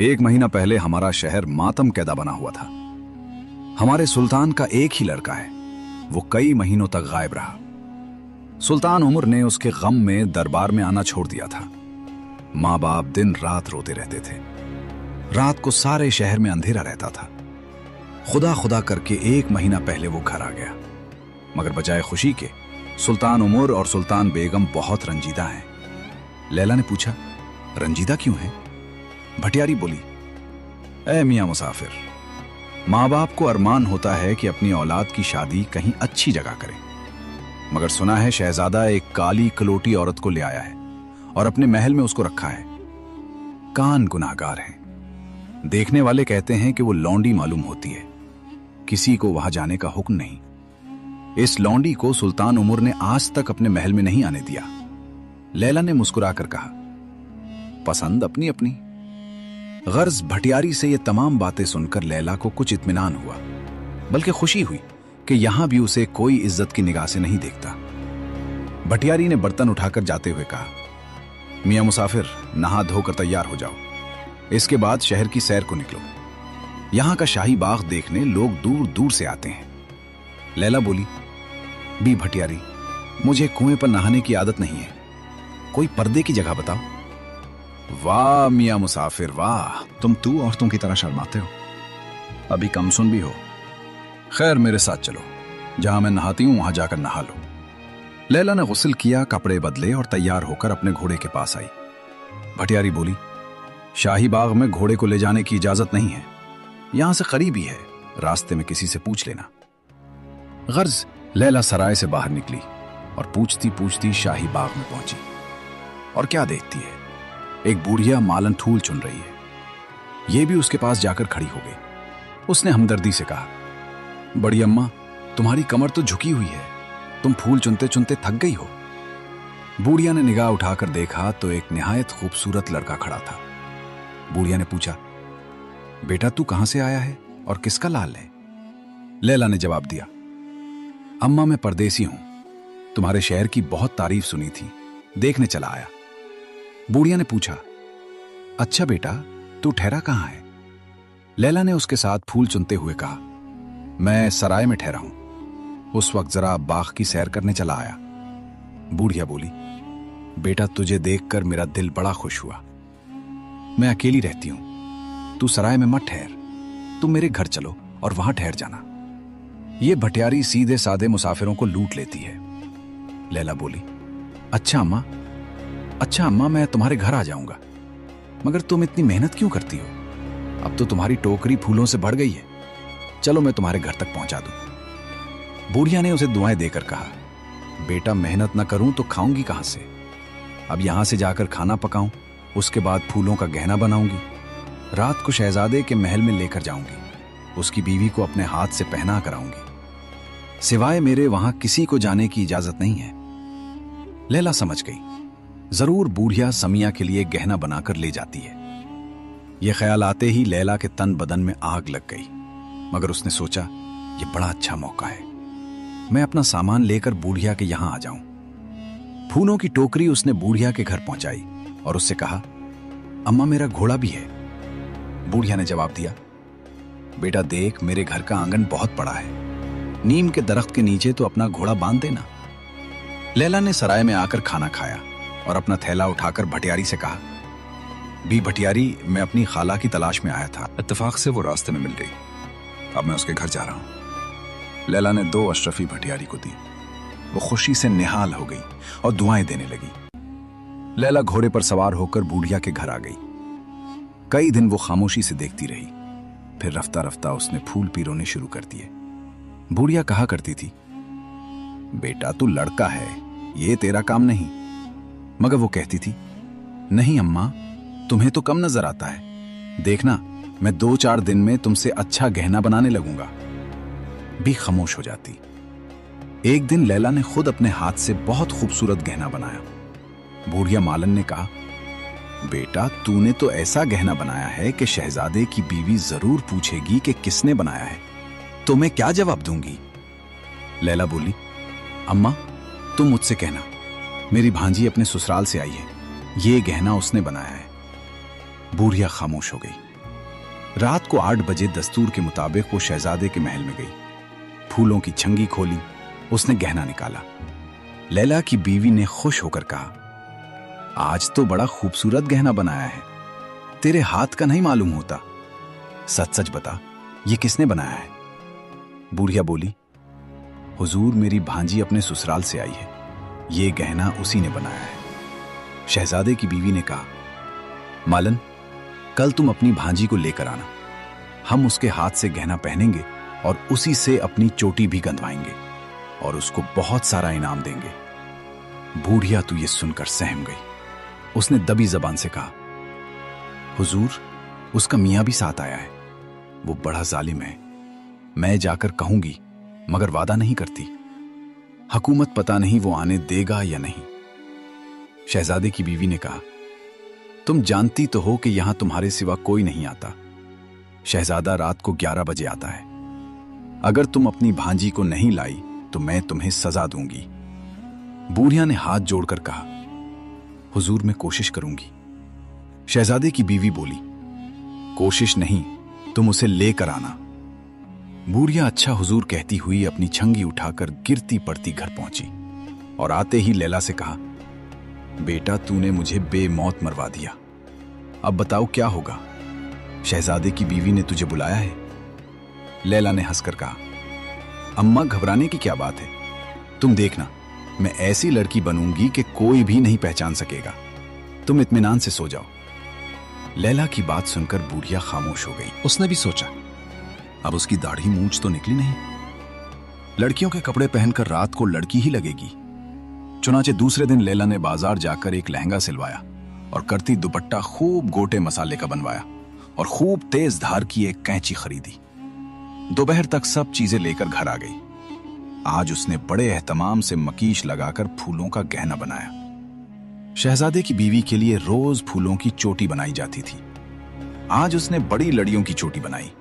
1 महीना पहले हमारा शहर मातम कैदा बना हुआ था। हमारे सुल्तान का एक ही लड़का है, वो कई महीनों तक गायब रहा। सुल्तान उमर ने उसके गम में दरबार में आना छोड़ दिया था। माँ बाप दिन रात रोते रहते थे। रात को सारे शहर में अंधेरा रहता था। खुदा खुदा करके 1 महीना पहले वो घर आ गया, मगर बजाय खुशी के सुल्तान उमर और सुल्तान बेगम बहुत रंजीदा हैं। लैला ने पूछा, रंजीदा क्यों है? भटियारी बोली, ऐ मियां मुसाफिर, माँ बाप को अरमान होता है कि अपनी औलाद की शादी कहीं अच्छी जगह करें, मगर सुना है शहजादा एक काली कलोटी औरत को ले आया है और अपने महल में उसको रखा है। कान गुनाहगार हैं। देखने वाले कहते हैं कि वो लौंडी मालूम होती है। किसी को वहां जाने का हुक्म नहीं। इस लौंडी को सुल्तान उमर ने आज तक अपने महल में नहीं आने दिया। लैला ने मुस्कुराकर कहा, पसंद अपनी अपनी। गर्ज भटियारी से ये तमाम बातें सुनकर लैला को कुछ इत्मीनान हुआ, बल्कि खुशी हुई कि यहां भी उसे कोई इज्जत की निगाह से नहीं देखता। भटियारी ने बर्तन उठाकर जाते हुए कहा, मियां मुसाफिर, नहा धोकर तैयार हो जाओ। इसके बाद शहर की सैर को निकलो। यहां का शाही बाग देखने लोग दूर दूर से आते हैं। लैला बोली, बी भटियारी, मुझे कुएं पर नहाने की आदत नहीं है, कोई पर्दे की जगह बताओ। वाह मियां मुसाफिर वाह, तुम तू औरतों की तरह शर्माते हो, अभी कम सुन भी हो। खैर मेरे साथ चलो, जहां मैं नहाती हूं वहां जाकर नहा लो। लैला ने गुस्ल किया, कपड़े बदले और तैयार होकर अपने घोड़े के पास आई। भटियारी बोली, शाही बाग में घोड़े को ले जाने की इजाजत नहीं है, यहां से करीब ही है, रास्ते में किसी से पूछ लेना। गर्ज लैला सराय से बाहर निकली और पूछती पूछती शाही बाग में पहुंची। और क्या देखती है, एक बूढ़िया मालन ठूल चुन रही है। यह भी उसके पास जाकर खड़ी हो गई। उसने हमदर्दी से कहा, बड़ी अम्मा, तुम्हारी कमर तो झुकी हुई है, तुम फूल चुनते चुनते थक गई हो। बूढ़िया ने निगाह उठाकर देखा तो एक निहायत खूबसूरत लड़का खड़ा था। बूढ़िया ने पूछा, बेटा तू कहां से आया है और किसका लाल है? लैला ने जवाब दिया, अम्मा मैं परदेसी हूं, तुम्हारे शहर की बहुत तारीफ सुनी थी, देखने चला आया। बूढ़िया ने पूछा, अच्छा बेटा तू ठहरा कहां है? लैला ने उसके साथ फूल चुनते हुए कहा, मैं सराय में ठहरा हूं, उस वक्त जरा बाग की सैर करने चला आया। बूढ़िया बोली, बेटा तुझे देखकर मेरा दिल बड़ा खुश हुआ, मैं अकेली रहती हूं, तू सराय में मत ठहर, तुम मेरे घर चलो और वहां ठहर जाना। ये भटियारी सीधे साधे मुसाफिरों को लूट लेती है। लैला बोली, अच्छा अम्मा मैं तुम्हारे घर आ जाऊंगा, मगर तुम इतनी मेहनत क्यों करती हो? अब तो तुम्हारी टोकरी फूलों से भर गई है, चलो मैं तुम्हारे घर तक पहुंचा दूं। बूढ़िया ने उसे दुआएं देकर कहा, बेटा मेहनत ना करूं तो खाऊंगी कहां से? अब यहां से जाकर खाना पकाऊं, उसके बाद फूलों का गहना बनाऊंगी, रात को शहजादे के महल में लेकर जाऊंगी, उसकी बीवी को अपने हाथ से पहना कराऊंगी, सिवाय मेरे वहां किसी को जाने की इजाजत नहीं है। लैला समझ गई, जरूर बूढ़िया समिया के लिए गहना बनाकर ले जाती है। यह ख्याल आते ही लैला के तन बदन में आग लग गई, मगर उसने सोचा, यह बड़ा अच्छा मौका है, मैं अपना सामान लेकर बूढ़िया के यहां आ जाऊं। फूलों की टोकरी उसने बूढ़िया के घर पहुंचाई और उससे कहा, अम्मा मेरा घोड़ा भी है। बूढ़िया ने जवाब दिया, बेटा देख मेरे घर का आंगन बहुत बड़ा है, नीम के दरख्त के नीचे तो अपना घोड़ा बांध देना। लैला ने सराय में आकर खाना खाया और अपना थैला उठाकर भटियारी से कहा, बी भटियारी, मैं अपनी खाला की तलाश में आया था, इत्तेफाक से वो रास्ते में मिल गई, अब मैं उसके घर जा रहा हूं। लैला ने 2 अशरफी भटियारी को दी, वो खुशी से निहाल हो गई और दुआएं देने लगी। लैला घोड़े पर सवार होकर बूढ़िया के घर आ गई। कई दिन वो खामोशी से देखती रही, फिर रफ्ता रफ्ता उसने फूल पिरोने शुरू कर दिए। बूढ़िया कहा करती थी, बेटा तू लड़का है, ये तेरा काम नहीं, मगर वो कहती थी, नहीं अम्मा, तुम्हें तो कम नजर आता है, देखना मैं 2-4 दिन में तुमसे अच्छा गहना बनाने लगूंगा। भी खामोश हो जाती। एक दिन लैला ने खुद अपने हाथ से बहुत खूबसूरत गहना बनाया। बूढ़िया मालन ने कहा, बेटा तूने तो ऐसा गहना बनाया है कि शहजादे की बीवी जरूर पूछेगी कि किसने बनाया है, तो मैं क्या जवाब दूंगी? लैला बोली, अम्मा तुम मुझसे कहना, मेरी भांजी अपने ससुराल से आई है, ये गहना उसने बनाया है। बूढ़िया खामोश हो गई। रात को 8 बजे दस्तूर के मुताबिक वो शहजादे के महल में गई। फूलों की छंगी खोली, उसने गहना निकाला। लैला की बीवी ने खुश होकर कहा, आज तो बड़ा खूबसूरत गहना बनाया है, तेरे हाथ का नहीं मालूम होता, सच सच बता ये किसने बनाया है? बूढ़िया बोली, हुजूर मेरी भांजी अपने ससुराल से आई है, ये गहना उसी ने बनाया है। शहजादे की बीवी ने कहा, मालन कल तुम अपनी भांजी को लेकर आना, हम उसके हाथ से गहना पहनेंगे और उसी से अपनी चोटी भी गंधवाएंगे और उसको बहुत सारा इनाम देंगे। बूढ़िया तो ये सुनकर सहम गई। उसने दबी जबान से कहा, हुजूर उसका मियां भी साथ आया है, वो बड़ा जालिम है, मैं जाकर कहूंगी मगर वादा नहीं करती, हुकूमत पता नहीं वो आने देगा या नहीं। शहजादे की बीवी ने कहा, तुम जानती तो हो कि यहां तुम्हारे सिवा कोई नहीं आता, शहजादा रात को 11 बजे आता है, अगर तुम अपनी भांजी को नहीं लाई तो मैं तुम्हें सजा दूंगी। बूढ़िया ने हाथ जोड़कर कहा, हुजूर मैं कोशिश करूंगी। शहजादे की बीवी बोली, कोशिश नहीं, तुम उसे लेकर आना। बूढ़िया अच्छा हुजूर कहती हुई अपनी छंगी उठाकर गिरती पड़ती घर पहुंची और आते ही लैला से कहा, बेटा तूने मुझे बेमौत मरवा दिया, अब बताओ क्या होगा? शहजादे की बीवी ने तुझे बुलाया है। लैला ने हंसकर कहा, अम्मा घबराने की क्या बात है, तुम देखना मैं ऐसी लड़की बनूंगी कि कोई भी नहीं पहचान सकेगा, तुम इत्मीनान से सो जाओ। लैला की बात सुनकर बूढ़िया खामोश हो गई। उसने भी सोचा, अब उसकी दाढ़ी मूंछ तो निकली नहीं, लड़कियों के कपड़े पहनकर रात को लड़की ही लगेगी। चुनाचे दूसरे दिन लैला ने बाजार जाकर एक लहंगा सिलवाया और करती दुपट्टा खूब गोटे मसाले का बनवाया और खूब तेज धार की एक कैंची खरीदी। दोपहर तक सब चीजें लेकर घर आ गई। आज उसने बड़े एहतमाम से मकीश लगाकर फूलों का गहना बनाया। शहजादे की बीवी के लिए रोज फूलों की चोटी बनाई जाती थी। आज उसने बड़ी लड़ियों की चोटी बनाई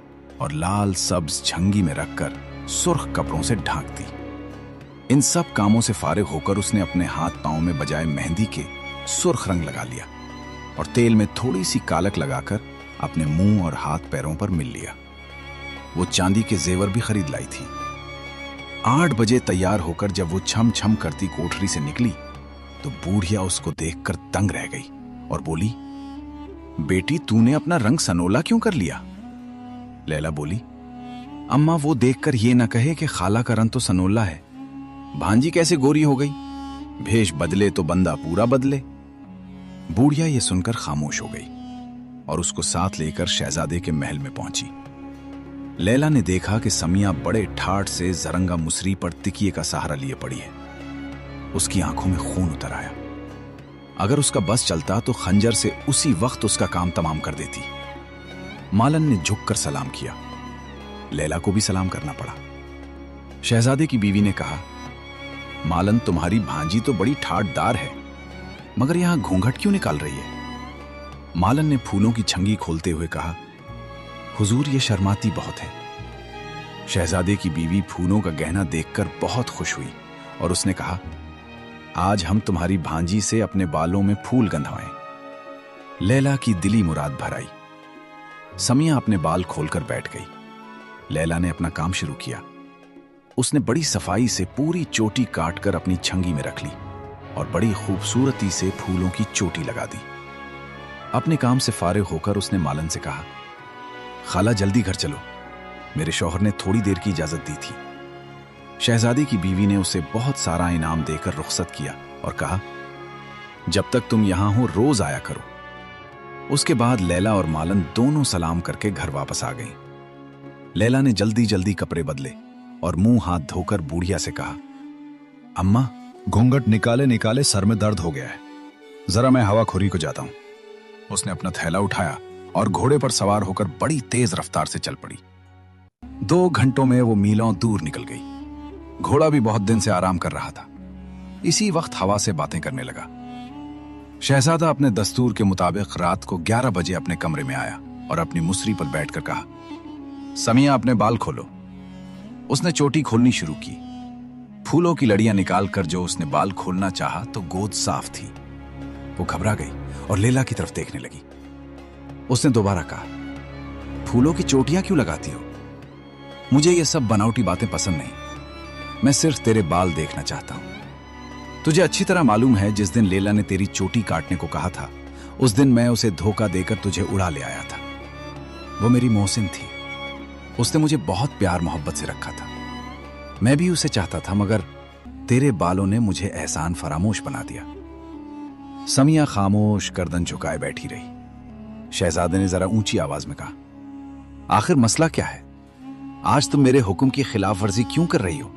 और लाल सब्ज छंगी में रखकर सुर्ख कपड़ों से ढांक दी। इन सब कामों से फारिग होकर उसने अपने हाथ पांव में बजाय मेहंदी के सुर्ख रंग लगा लिया और तेल में थोड़ी सी कालक लगाकर अपने मुंह और हाथ पैरों पर मिल लिया। वो चांदी के जेवर भी खरीद लाई थी। 8 बजे तैयार होकर जब वो छम छम करती कोठरी से निकली तो बूढ़िया उसको देखकर दंग रह गई और बोली, बेटी तूने अपना रंग सनोला क्यों कर लिया? लैला बोली, अम्मा वो देखकर ये ना कहे कि खाला का रंग तो सनोला है, भांजी कैसे गोरी हो गई? भेष बदले तो बंदा पूरा बदले। बूढ़िया ये सुनकर खामोश हो गई और उसको साथ लेकर शहजादे के महल में पहुंची। लैला ने देखा कि समिया बड़े ठाठ से जरंगा मुसरी पर तिकिए का सहारा लिए पड़ी है। उसकी आंखों में खून उतर आया। अगर उसका बस चलता तो खंजर से उसी वक्त उसका काम तमाम कर देती। मालन ने झुककर सलाम किया। लैला को भी सलाम करना पड़ा। शहजादे की बीवी ने कहा, मालन तुम्हारी भांजी तो बड़ी ठाठदार है, मगर यहां घूंघट क्यों निकाल रही है? मालन ने फूलों की छंगी खोलते हुए कहा, हुजूर ये शर्माती बहुत है। शहजादे की बीवी फूलों का गहना देखकर बहुत खुश हुई और उसने कहा, आज हम तुम्हारी भांजी से अपने बालों में फूल गंधवाएं। लैला की दिली मुराद भर आई। समिया अपने बाल खोलकर बैठ गई। लैला ने अपना काम शुरू किया। उसने बड़ी सफाई से पूरी चोटी काटकर अपनी छंगी में रख ली और बड़ी खूबसूरती से फूलों की चोटी लगा दी। अपने काम से फारिग होकर उसने मालन से कहा, खाला जल्दी घर चलो, मेरे शौहर ने थोड़ी देर की इजाजत दी थी। शहजादी की बीवी ने उसे बहुत सारा इनाम देकर रुखसत किया और कहा, जब तक तुम यहां हो रोज आया करो। उसके बाद लैला और मालन दोनों सलाम करके घर वापस आ गईं। लैला ने जल्दी जल्दी कपड़े बदले और मुंह हाथ धोकर बूढ़िया से कहा, अम्मा घूंघट निकाले निकाले सर में दर्द हो गया है, जरा मैं हवाखोरी को जाता हूं। उसने अपना थैला उठाया और घोड़े पर सवार होकर बड़ी तेज रफ्तार से चल पड़ी। 2 घंटों में वो मीलों दूर निकल गई। घोड़ा भी बहुत दिन से आराम कर रहा था। इसी वक्त हवा से बातें करने लगा। शहजादा अपने दस्तूर के मुताबिक रात को 11 बजे अपने कमरे में आया और अपनी मुसरी पर बैठकर कहा, समिया अपने बाल खोलो। उसने चोटी खोलनी शुरू की। फूलों की लड़ियां निकालकर जो उसने बाल खोलना चाहा तो गोद साफ थी। वो घबरा गई और लैला की तरफ देखने लगी। उसने दोबारा कहा, फूलों की चोटियां क्यों लगाती हो? मुझे ये सब बनावटी बातें पसंद नहीं, मैं सिर्फ तेरे बाल देखना चाहता हूं। तुझे अच्छी तरह मालूम है जिस दिन लैला ने तेरी चोटी काटने को कहा था उस दिन मैं उसे धोखा देकर तुझे उड़ा ले आया था। वो मेरी मोहसिन थी, उसने मुझे बहुत प्यार मोहब्बत से रखा था। मैं भी उसे चाहता था, मगर तेरे बालों ने मुझे एहसान फरामोश बना दिया। समिया खामोश गर्दन झुकाए बैठी रही। शहजादे ने जरा ऊंची आवाज में कहा, आखिर मसला क्या है? आज तुम मेरे हुक्म की खिलाफ वर्जी क्यों कर रही हो?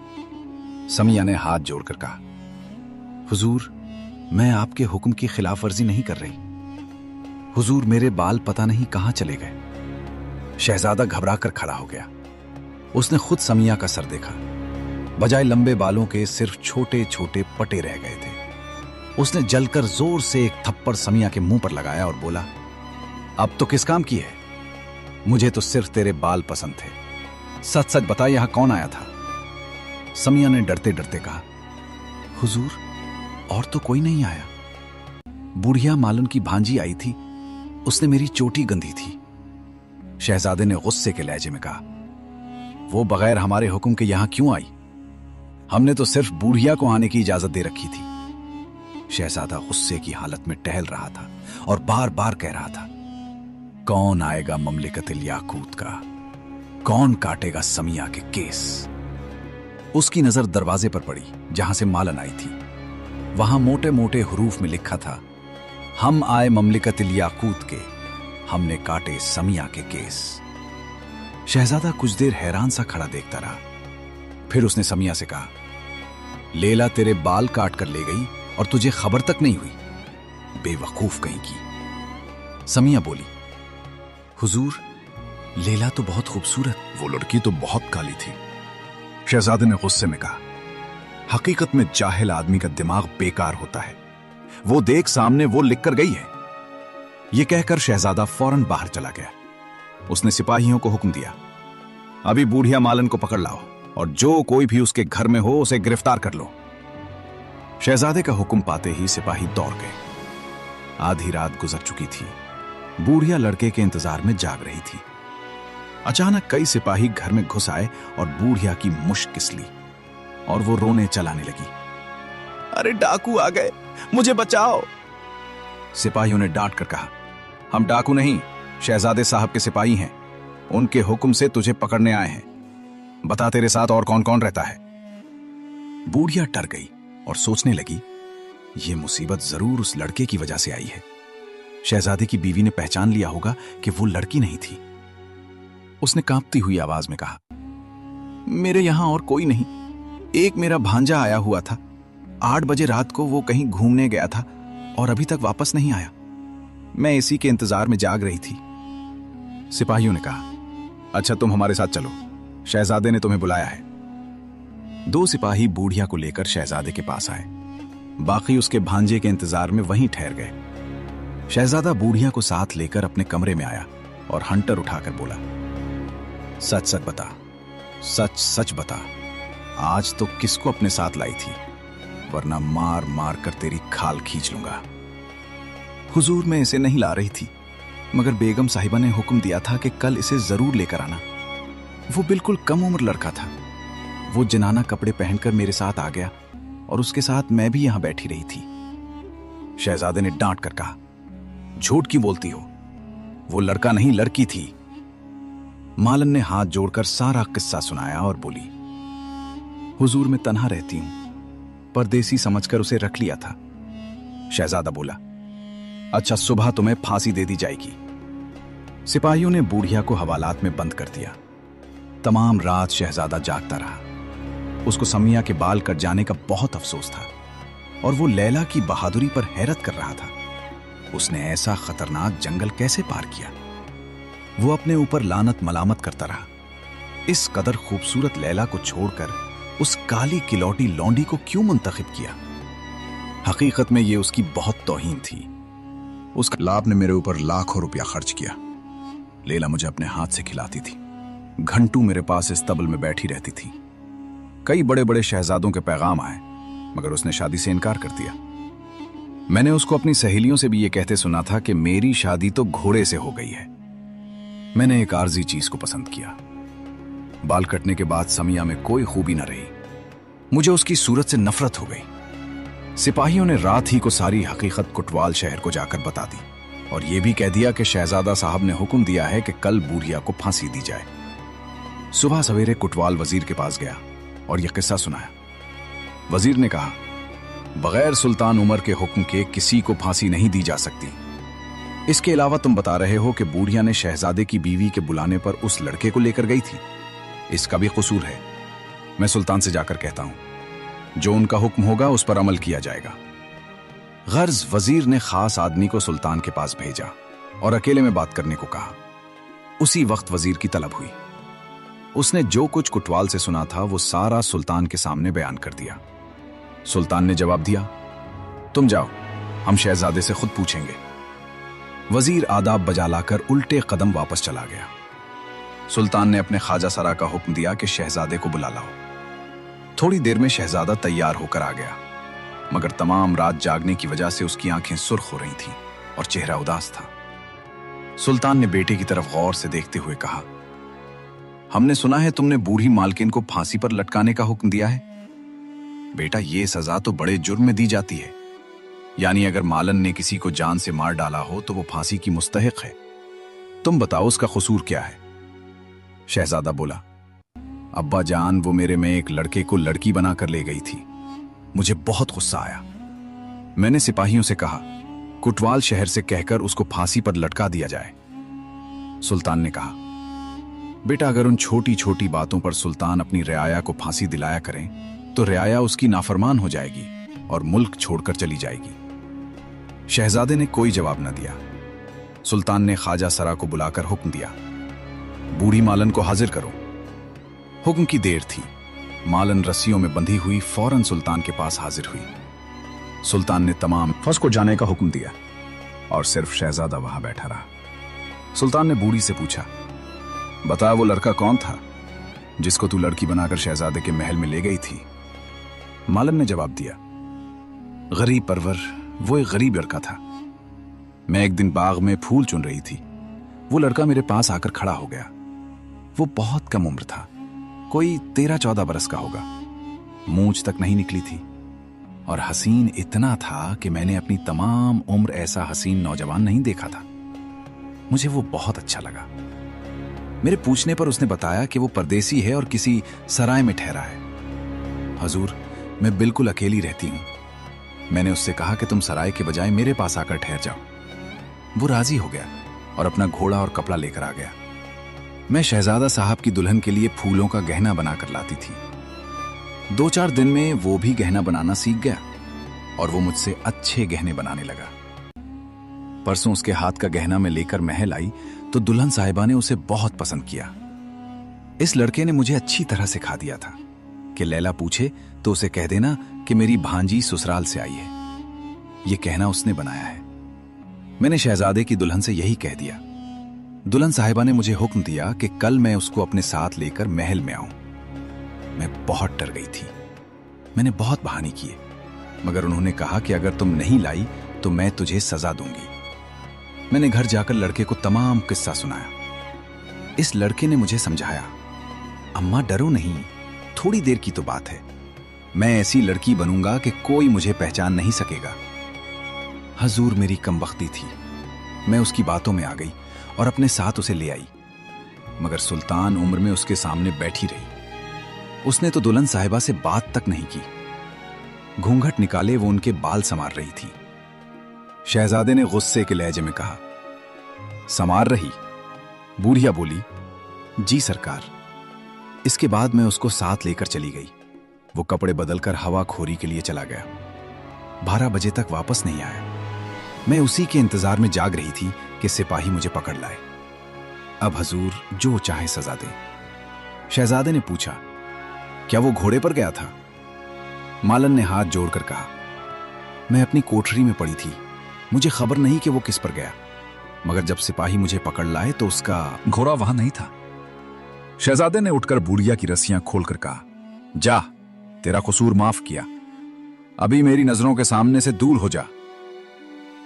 समिया ने हाथ जोड़कर कहा, हुजूर मैं आपके हुक्म की खिलाफ वर्जी नहीं कर रही। हुजूर मेरे बाल पता नहीं कहां चले गए। शहजादा घबरा कर खड़ा हो गया। उसने खुद समिया का सर देखा। बजाय लंबे बालों के सिर्फ छोटे छोटे पटे रह गए थे। उसने जलकर जोर से एक थप्पड़ समिया के मुंह पर लगाया और बोला, अब तो किस काम की है? मुझे तो सिर्फ तेरे बाल पसंद थे। सच सच बता, यहां कौन आया था? समिया ने डरते डरते कहा, हुजूर और तो कोई नहीं आया। बुढ़िया मालन की भांजी आई थी, उसने मेरी चोटी गंधी थी। शहजादे ने गुस्से के लहजे में कहा, वो बगैर हमारे हुक्म के यहां क्यों आई? हमने तो सिर्फ बुढ़िया को आने की इजाजत दे रखी थी। शहजादा गुस्से की हालत में टहल रहा था और बार बार कह रहा था, कौन आएगा ममलिकतिल याकूत का, कौन काटेगा समिया के केस। उसकी नजर दरवाजे पर पड़ी जहां से मालन आई थी। वहां मोटे मोटे हरूफ में लिखा था, हम आए ममलिकतिल याकूत के, हमने काटे समिया के केस। शहजादा कुछ देर हैरान सा खड़ा देखता रहा। फिर उसने समिया से कहा, लेला तेरे बाल काट कर ले गई और तुझे खबर तक नहीं हुई, बेवकूफ कहीं की। समिया बोली, हुजूर, लेला तो बहुत खूबसूरत। वो लड़की तो बहुत काली थी। शहजादे ने गुस्से में कहा, हकीकत में जाहिल आदमी का दिमाग बेकार होता है। वो देख, सामने वो लिख कर गई है। यह कहकर शहजादा फौरन बाहर चला गया। उसने सिपाहियों को हुक्म दिया, अभी बूढ़िया मालन को पकड़ लाओ और जो कोई भी उसके घर में हो उसे गिरफ्तार कर लो। शहजादे का हुक्म पाते ही सिपाही दौड़ गए। आधी रात गुजर चुकी थी। बूढ़िया लड़के के इंतजार में जाग रही थी। अचानक कई सिपाही घर में घुस आए और बूढ़िया की मुश्क किस ली और वो रोने चलाने लगी। अरे डाकू आ गए, मुझे बचाओ। सिपाहियों ने डांट कर कहा, हम डाकू नहीं, शहजादे साहब के सिपाही हैं। उनके हुक्म से तुझे पकड़ने आए हैं। बता, तेरे साथ और कौन कौन रहता है? बूढ़िया डर गई और सोचने लगी, यह मुसीबत जरूर उस लड़के की वजह से आई है। शहजादे की बीवी ने पहचान लिया होगा कि वो लड़की नहीं थी। उसने कांपती हुई आवाज में कहा, मेरे यहां और कोई नहीं, एक मेरा भांजा आया हुआ था। 8 बजे रात को वो कहीं घूमने गया था और अभी तक वापस नहीं आया। मैं इसी के इंतजार में जाग रही थी। सिपाहियों ने कहा, अच्छा तुम हमारे साथ चलो, शहजादे ने तुम्हें बुलाया है। 2 सिपाही बूढ़िया को लेकर शहजादे के पास आए। बाकी उसके भांजे के इंतजार में वहीं ठहर गए। शहजादा बूढ़िया को साथ लेकर अपने कमरे में आया और हंटर उठाकर बोला, सच सच बता, सच सच बता, आज तो किसको अपने साथ लाई थी, वरना मार मार कर तेरी खाल खींच लूंगा। हुजूर, मैं इसे नहीं ला रही थी, मगर बेगम साहिबा ने हुक्म दिया था कि कल इसे जरूर लेकर आना। वो बिल्कुल कम उम्र लड़का था। वो जनाना कपड़े पहनकर मेरे साथ आ गया और उसके साथ मैं भी यहां बैठी रही थी। शहजादे ने डांट कर कहा, झूठ क्यों बोलती हो? वो लड़का नहीं, लड़की थी। मालन ने हाथ जोड़कर सारा किस्सा सुनाया और बोली, हुजूर, मैं तन्हा रहती हूं, परदेसी समझकर उसे रख लिया था। शहजादा बोला, अच्छा, सुबह तुम्हें फांसी दे दी जाएगी। सिपाहियों ने बूढ़िया को हवालात में बंद कर दिया। तमाम रात शहजादा जागता रहा। उसको समिया के बाल कट जाने का बहुत अफसोस था और वो लैला की बहादुरी पर हैरत कर रहा था। उसने ऐसा खतरनाक जंगल कैसे पार किया? वो अपने ऊपर लानत मलामत करता रहा। इस कदर खूबसूरत लैला को छोड़कर उस काली किलौटी लौंडी को क्यों मुंतखब किया? हकीकत में ये उसकी बहुत तौहीन थी। उस लाभ ने मेरे ऊपर लाखों रुपया खर्च किया। लैला मुझे अपने हाथ से खिलाती थी, घंटों मेरे पास इस तबल में बैठी रहती थी। कई बड़े बड़े शहजादों के पैगाम आए, मगर उसने शादी से इनकार कर दिया। मैंने उसको अपनी सहेलियों से भी ये कहते सुना था कि मेरी शादी तो घोड़े से हो गई है। मैंने एक आर्जी चीज को पसंद किया। बाल कटने के बाद समिया में कोई खूबी न रही। मुझे उसकी सूरत से नफरत हो गई। सिपाहियों ने रात ही को सारी हकीकत कुटवाल शहर को जाकर बता दी और यह भी कह दिया कि शहजादा साहब ने हुक्म दिया है कि कल बूढ़िया को फांसी दी जाए। सुबह सवेरे कुटवाल वजीर के पास गया और यह किस्सा सुनाया। वजीर ने कहा, बगैर सुल्तान उमर के हुक्म के किसी को फांसी नहीं दी जा सकती। इसके अलावा तुम बता रहे हो कि बूढ़िया ने शहजादे की बीवी के बुलाने पर उस लड़के को लेकर गई थी। इसका भी कसूर है। मैं सुल्तान से जाकर कहता हूं, जो उनका हुक्म होगा उस पर अमल किया जाएगा। गर्ज वजीर ने खास आदमी को सुल्तान के पास भेजा और अकेले में बात करने को कहा। उसी वक्त वजीर की तलब हुई। उसने जो कुछ कुटवाल से सुना था वो सारा सुल्तान के सामने बयान कर दिया। सुल्तान ने जवाब दिया, तुम जाओ, हम शहजादे से खुद पूछेंगे। वजीर आदाब बजा लाकर उल्टे कदम वापस चला गया। सुल्तान ने अपने ख्वाजा सरा का हुक्म दिया कि शहजादे को बुला लाओ। थोड़ी देर में शहजादा तैयार होकर आ गया। मगर तमाम रात जागने की वजह से उसकी आंखें सुर्ख हो रही थीं और चेहरा उदास था। सुल्तान ने बेटे की तरफ गौर से देखते हुए कहा, हमने सुना है तुमने बूढ़ी मालकिन को फांसी पर लटकाने का हुक्म दिया है। बेटा, ये सजा तो बड़े जुर्म में दी जाती है, यानी अगर मालन ने किसी को जान से मार डाला हो तो वो फांसी की मुस्तहिक है। तुम बताओ उसका कसूर क्या है? शहजादा बोला, अब्बा जान, वो मेरे में एक लड़के को लड़की बनाकर ले गई थी। मुझे बहुत गुस्सा आया। मैंने सिपाहियों से कहा, कुटवाल शहर से कहकर उसको फांसी पर लटका दिया जाए। सुल्तान ने कहा, बेटा, अगर उन छोटी छोटी बातों पर सुल्तान अपनी रियाया को फांसी दिलाया करें तो रियाया उसकी नाफरमान हो जाएगी और मुल्क छोड़कर चली जाएगी। शहजादे ने कोई जवाब न दिया। सुल्तान ने ख्वाजा सरा को बुलाकर हुक्म दिया, बूढ़ी मालन को हाजिर करो। हुक्म की देर थी। मालन रस्सियों में बंधी हुई फौरन सुल्तान के पास हाजिर हुई। सुल्तान ने तमाम फस को जाने का हुक्म दिया और सिर्फ शहजादा वहां बैठा रहा। सुल्तान ने बूढ़ी से पूछा, बता, वो लड़का कौन था जिसको तू लड़की बनाकर शहजादे के महल में ले गई थी? मालन ने जवाब दिया, गरीब परवर, वो एक गरीब लड़का था। मैं एक दिन बाग में फूल चुन रही थी। वो लड़का मेरे पास आकर खड़ा हो गया। वो बहुत कम उम्र था, कोई 13-14 बरस का होगा। मूंछ तक नहीं निकली थी और हसीन इतना था कि मैंने अपनी तमाम उम्र ऐसा हसीन नौजवान नहीं देखा था। मुझे वो बहुत अच्छा लगा। मेरे पूछने पर उसने बताया कि वो परदेसी है और किसी सराय में ठहरा है। हजूर, मैं बिल्कुल अकेली रहती हूं। मैंने उससे कहा कि तुम सराय के बजाय मेरे पास आकर ठहर जाओ। वो राजी हो गया और अपना घोड़ा और कपड़ा लेकर आ गया। मैं शहजादा साहब की दुल्हन के लिए फूलों का गहना बनाकर लाती थी। 2-4 दिन में वो भी गहना बनाना सीख गया और वो मुझसे अच्छे गहने बनाने लगा। परसों उसके हाथ का गहना मैं लेकर महल आई तो दुल्हन साहिबा ने उसे बहुत पसंद किया। इस लड़के ने मुझे अच्छी तरह सिखा दिया था कि लैला पूछे तो उसे कह देना कि मेरी भांजी ससुराल से आई है। यह कहना उसने बनाया है। मैंने शहजादे की दुल्हन से यही कह दिया। दुल्हन साहिबा ने मुझे हुक्म दिया कि कल मैं उसको अपने साथ लेकर महल में आऊं। मैं बहुत डर गई थी। मैंने बहुत बहाने किए, मगर उन्होंने कहा कि अगर तुम नहीं लाई तो मैं तुझे सजा दूंगी। मैंने घर जाकर लड़के को तमाम किस्सा सुनाया। इस लड़के ने मुझे समझाया, अम्मा डरो नहीं, थोड़ी देर की तो बात है। मैं ऐसी लड़की बनूंगा कि कोई मुझे पहचान नहीं सकेगा। हजूर, मेरी कमबख्ती थी। मैं उसकी बातों में आ गई और अपने साथ उसे ले आई, मगर सुल्तान उम्र में उसके सामने बैठी रही। उसने तो दुल्हन साहिबा से बात तक नहीं की। घूंघट निकाले वो उनके बाल संवार रही थी। शहजादे ने गुस्से के लहजे में कहा, संवार रही? बूढ़िया बोली, जी सरकार। इसके बाद मैं उसको साथ लेकर चली गई। वो कपड़े बदलकर हवा खोरी के लिए चला गया। 12 बजे तक वापस नहीं आया। मैं उसी के इंतजार में जाग रही थी कि सिपाही मुझे पकड़ लाए। अब हजूर जो चाहे सजा दे। शहजादे ने पूछा, क्या वो घोड़े पर गया था? मालन ने हाथ जोड़कर कहा, मैं अपनी कोठरी में पड़ी थी। मुझे खबर नहीं कि वो किस पर गया, मगर जब सिपाही मुझे पकड़ लाए तो उसका घोड़ा वहां नहीं था। शहजादे ने उठकर बूढ़िया की रस्सियां खोलकर कहा, जा, तेरा कसूर माफ किया। अभी मेरी नजरों के सामने से दूर हो जा।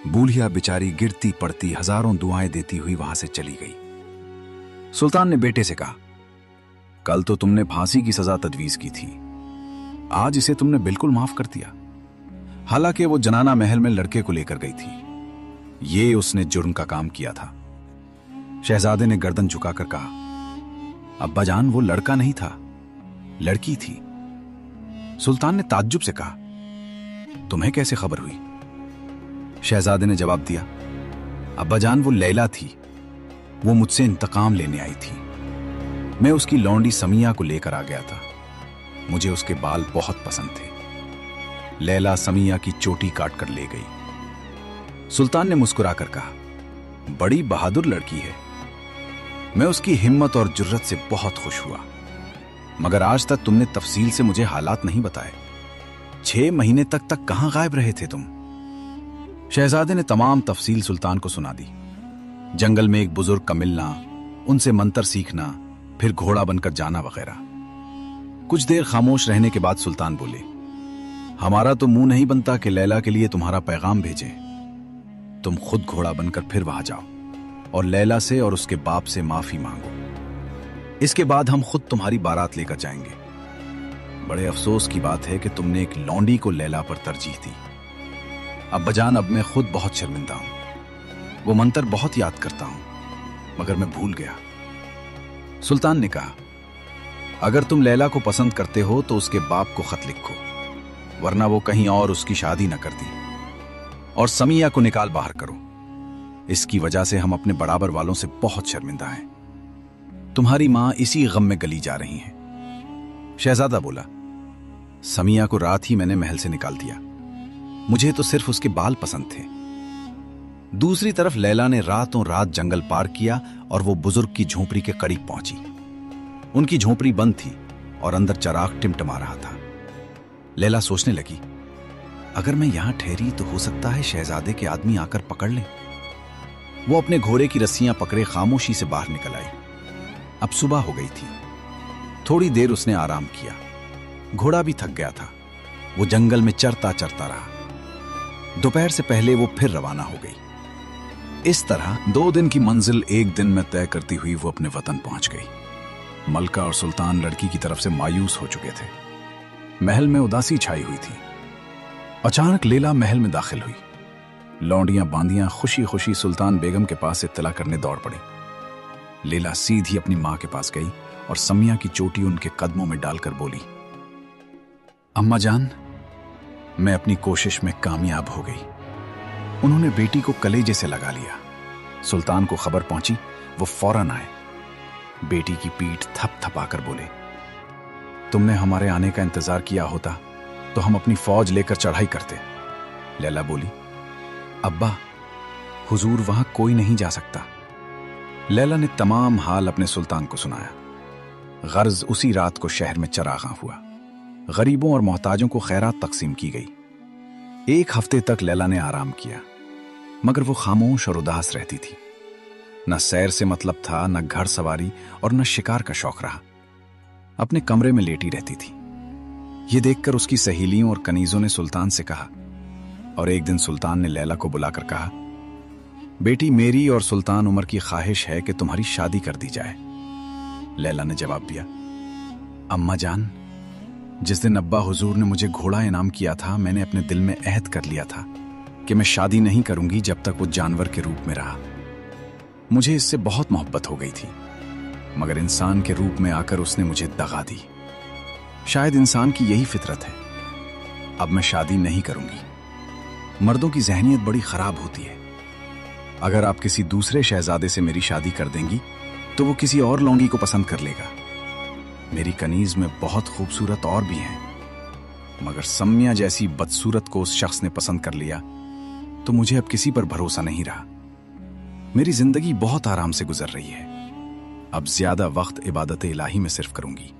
बूढ़िया बेचारी गिरती पड़ती हजारों दुआएं देती हुई वहां से चली गई। सुल्तान ने बेटे से कहा, कल तो तुमने फांसी की सजा तजवीज की थी, आज इसे तुमने बिल्कुल माफ कर दिया। हालांकि वो जनाना महल में लड़के को लेकर गई थी, ये उसने जुर्म का काम किया था। शहजादे ने गर्दन झुकाकर कहा, अब्बा जान, वो लड़का नहीं था, लड़की थी। सुल्तान ने ताज्जुब से कहा, तुम्हें कैसे खबर हुई? शहजादे ने जवाब दिया, अब्बा जान, वो लैला थी। वो मुझसे इंतकाम लेने आई थी। मैं उसकी लौंडी समिया को लेकर आ गया था। मुझे उसके बाल बहुत पसंद थे। लैला समिया की चोटी काटकर ले गई। सुल्तान ने मुस्कुराकर कहा, बड़ी बहादुर लड़की है। मैं उसकी हिम्मत और जुर्रत से बहुत खुश हुआ, मगर आज तक तुमने तफसील से मुझे हालात नहीं बताए। 6 महीने तक कहां गायब रहे थे तुम? शहजादे ने तमाम तफसील सुल्तान को सुना दी। जंगल में एक बुजुर्ग का मिलना, उनसे मंतर सीखना, फिर घोड़ा बनकर जाना वगैरह। कुछ देर खामोश रहने के बाद सुल्तान बोले, हमारा तो मुंह नहीं बनता कि लैला के लिए तुम्हारा पैगाम भेजें। तुम खुद घोड़ा बनकर फिर वहां जाओ और लैला से और उसके बाप से माफी मांगो। इसके बाद हम खुद तुम्हारी बारात लेकर जाएंगे। बड़े अफसोस की बात है कि तुमने एक लौंडी को लैला पर तरजीह दी। अब्बाजान, अब मैं खुद बहुत शर्मिंदा हूं। वो मंतर बहुत याद करता हूं मगर मैं भूल गया। सुल्तान ने कहा, अगर तुम लैला को पसंद करते हो तो उसके बाप को खत लिखो, वरना वो कहीं और उसकी शादी न करती, और समिया को निकाल बाहर करो। इसकी वजह से हम अपने बराबर वालों से बहुत शर्मिंदा हैं। तुम्हारी मां इसी गम में गली जा रही हैं। शहजादा बोला, समिया को रात ही मैंने महल से निकाल दिया। मुझे तो सिर्फ उसके बाल पसंद थे। दूसरी तरफ लैला ने रातों रात जंगल पार किया और वो बुजुर्ग की झोपड़ी के करीब पहुंची। उनकी झोपड़ी बंद थी और अंदर चराग टिमटिमा रहा था। लैला सोचने लगी, अगर मैं यहां ठहरी तो हो सकता है शहजादे के आदमी आकर पकड़ लें। वो अपने घोड़े की रस्सियां पकड़े खामोशी से बाहर निकल आई। अब सुबह हो गई थी। थोड़ी देर उसने आराम किया। घोड़ा भी थक गया था। वो जंगल में चरता चरता रहा। दोपहर से पहले वो फिर रवाना हो गई। इस तरह 2 दिन की मंजिल 1 दिन में तय करती हुई वो अपने वतन पहुंच गई। मलका और सुल्तान लड़की की तरफ से मायूस हो चुके थे। महल में उदासी छाई हुई थी। अचानक लैला महल में दाखिल हुई। लौंडियां बांदियां खुशी खुशी सुल्तान बेगम के पास इत्तला करने दौड़ पड़ी। लैला सीधी अपनी मां के पास गई और समिया की चोटी उनके कदमों में डालकर बोली, अम्मा जान, मैं अपनी कोशिश में कामयाब हो गई। उन्होंने बेटी को कलेजे से लगा लिया। सुल्तान को खबर पहुंची, वो फौरन आए। बेटी की पीठ थपथपाकर बोले, तुमने हमारे आने का इंतजार किया होता तो हम अपनी फौज लेकर चढ़ाई करते। लैला बोली, अब्बा, हुजूर वहां कोई नहीं जा सकता। लैला ने तमाम हाल अपने सुल्तान को सुनाया। गर्ज उसी रात को शहर में चरागां हुआ। गरीबों और मोहताजों को खैरात तकसीम की गई। 1 हफ्ते तक लैला ने आराम किया, मगर वो खामोश और उदास रहती थी। न सैर से मतलब था, न घर सवारी और न शिकार का शौक रहा। अपने कमरे में लेटी रहती थी। ये देखकर उसकी सहेलियों और कनीजों ने सुल्तान से कहा, और एक दिन सुल्तान ने लैला को बुलाकर कहा, बेटी, मेरी और सुल्तान उमर की ख्वाहिश है कि तुम्हारी शादी कर दी जाए। लैला ने जवाब दिया, अम्मा जान, जिस दिन अब्बा हुजूर ने मुझे घोड़ा इनाम किया था, मैंने अपने दिल में अहद कर लिया था कि मैं शादी नहीं करूंगी जब तक वो जानवर के रूप में रहा। मुझे इससे बहुत मोहब्बत हो गई थी, मगर इंसान के रूप में आकर उसने मुझे दगा दी। शायद इंसान की यही फितरत है। अब मैं शादी नहीं करूंगी। मर्दों की जहनियत बड़ी खराब होती है। अगर आप किसी दूसरे शहजादे से मेरी शादी कर देंगी तो वो किसी और लौंगी को पसंद कर लेगा। मेरी कनीज में बहुत खूबसूरत और भी हैं, मगर समिया जैसी बदसूरत को उस शख्स ने पसंद कर लिया तो मुझे अब किसी पर भरोसा नहीं रहा। मेरी जिंदगी बहुत आराम से गुजर रही है। अब ज्यादा वक्त इबादत इलाही में सिर्फ करूंगी।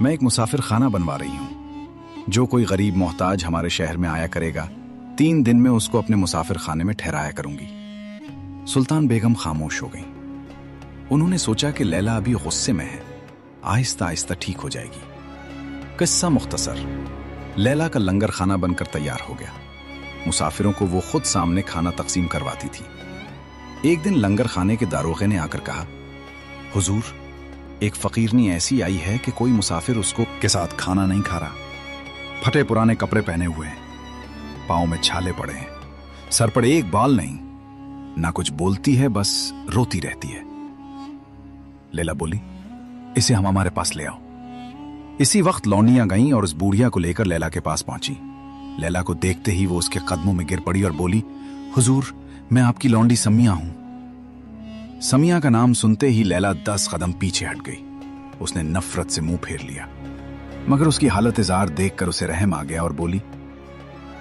मैं एक मुसाफिर खाना बनवा रही हूं। जो कोई गरीब मोहताज हमारे शहर में आया करेगा, 3 दिन में उसको अपने मुसाफिर खाने में ठहराया करूंगी। सुल्तान बेगम खामोश हो गई। उन्होंने सोचा कि लैला अभी गुस्से में है, आहिस्ता आहिस्ता ठीक हो जाएगी। किस्सा मुख्तसर, लैला का लंगर खाना बनकर तैयार हो गया। मुसाफिरों को वो खुद सामने खाना तकसीम करवाती थी। एक दिन लंगर खाने के दारोगे ने आकर कहा, हुजूर, एक फकीरनी ऐसी आई है कि कोई मुसाफिर उसको के साथ खाना नहीं खा रहा। फटे पुराने कपड़े पहने हुए हैं, पांव में छाले पड़े हैं, सर पर एक बाल नहीं, ना कुछ बोलती है, बस रोती रहती है। लैला बोली, इसे हम हमारे पास ले आओ। इसी वक्त लौंडियां गईं और उस बूढ़िया को लेकर लैला के पास पहुंची। लैला को देखते ही वो उसके कदमों में गिर पड़ी और बोली, हुजूर, मैं आपकी लौंडी समिया हूं। समिया का नाम सुनते ही लैला 10 कदम पीछे हट गई। उसने नफरत से मुंह फेर लिया, मगर उसकी हालत इज़ार देखकर उसे रहम आ गया और बोली,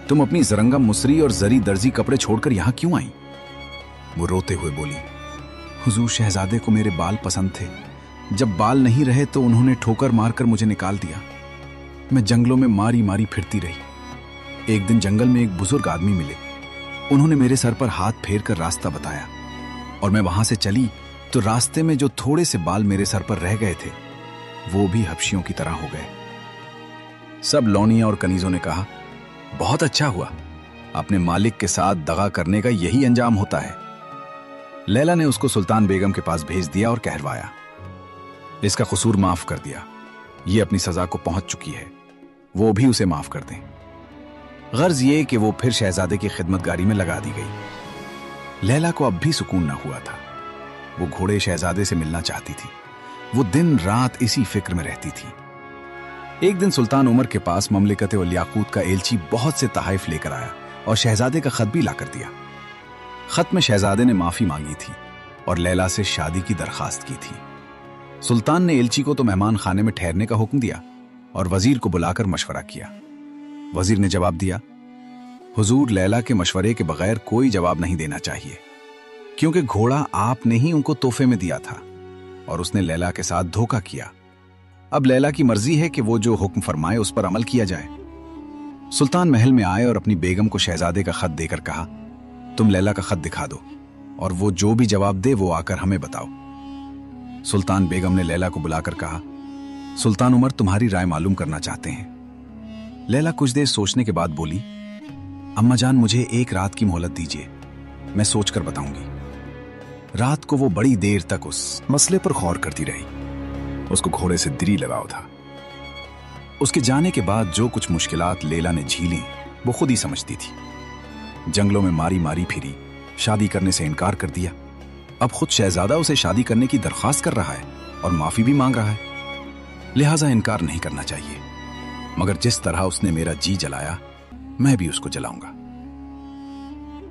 तुम अपनी जरंगम मुसरी और जरी दर्जी कपड़े छोड़कर यहां क्यों आई? वो रोते हुए बोली, हुजूर, शहजादे को मेरे बाल पसंद थे। जब बाल नहीं रहे तो उन्होंने ठोकर मारकर मुझे निकाल दिया। मैं जंगलों में मारी मारी फिरती रही। एक दिन जंगल में एक बुजुर्ग आदमी मिले। उन्होंने मेरे सर पर हाथ फेर कर रास्ता बताया और मैं वहां से चली तो रास्ते में जो थोड़े से बाल मेरे सर पर रह गए थे वो भी हबशियों की तरह हो गए। सब लौनिया और कनीजों ने कहा, बहुत अच्छा हुआ, अपने मालिक के साथ दगा करने का यही अंजाम होता है। लैला ने उसको सुल्तान बेगम के पास भेज दिया और कहलवाया, इसका कसूर माफ कर दिया, ये अपनी सजा को पहुंच चुकी है, वो भी उसे माफ कर दें। गर्ज ये कि वो फिर शहजादे की खिदमतगारी में लगा दी गई। लैला को अब भी सुकून न हुआ था। वो घोड़े शहजादे से मिलना चाहती थी। वो दिन रात इसी फिक्र में रहती थी। एक दिन सुल्तान उमर के पास ममलिकत उल याकूत का एलची बहुत से तहाइफ लेकर आया और शहजादे का खत भी लाकर दिया। खत में शहजादे ने माफी मांगी थी और लैला से शादी की दरखास्त की थी। सुल्तान ने एलची को तो मेहमान खाने में ठहरने का हुक्म दिया और वजीर को बुलाकर मशवरा किया। वजीर ने जवाब दिया, हुजूर, लैला के मशवरे के बगैर कोई जवाब नहीं देना चाहिए, क्योंकि घोड़ा आपने ही उनको तोहफे में दिया था और उसने लैला के साथ धोखा किया। अब लैला की मर्जी है कि वो जो हुक्म फरमाए उस पर अमल किया जाए। सुल्तान महल में आए और अपनी बेगम को शहजादे का खत देकर कहा, तुम लैला का खत दिखा दो और वो जो भी जवाब दे वो आकर हमें बताओ। सुल्तान बेगम ने लैला को बुलाकर कहा, सुल्तान उमर तुम्हारी राय मालूम करना चाहते हैं। लैला कुछ देर सोचने के बाद बोली, अम्मा जान, मुझे एक रात की मोहलत दीजिए, मैं सोचकर बताऊंगी। रात को वो बड़ी देर तक उस मसले पर गौर करती रही। उसको घोड़े से दिरी लगाव था। उसके जाने के बाद जो कुछ मुश्किलात लैला ने झीली वो खुद ही समझती थी। जंगलों में मारी मारी फिरी, शादी करने से इनकार कर दिया। अब खुद शहजादा उसे शादी करने की दरखास्त कर रहा है और माफी भी मांग रहा है, लिहाजा इनकार नहीं करना चाहिए। मगर जिस तरह उसने मेरा जी जलाया, मैं भी उसको जलाऊंगा।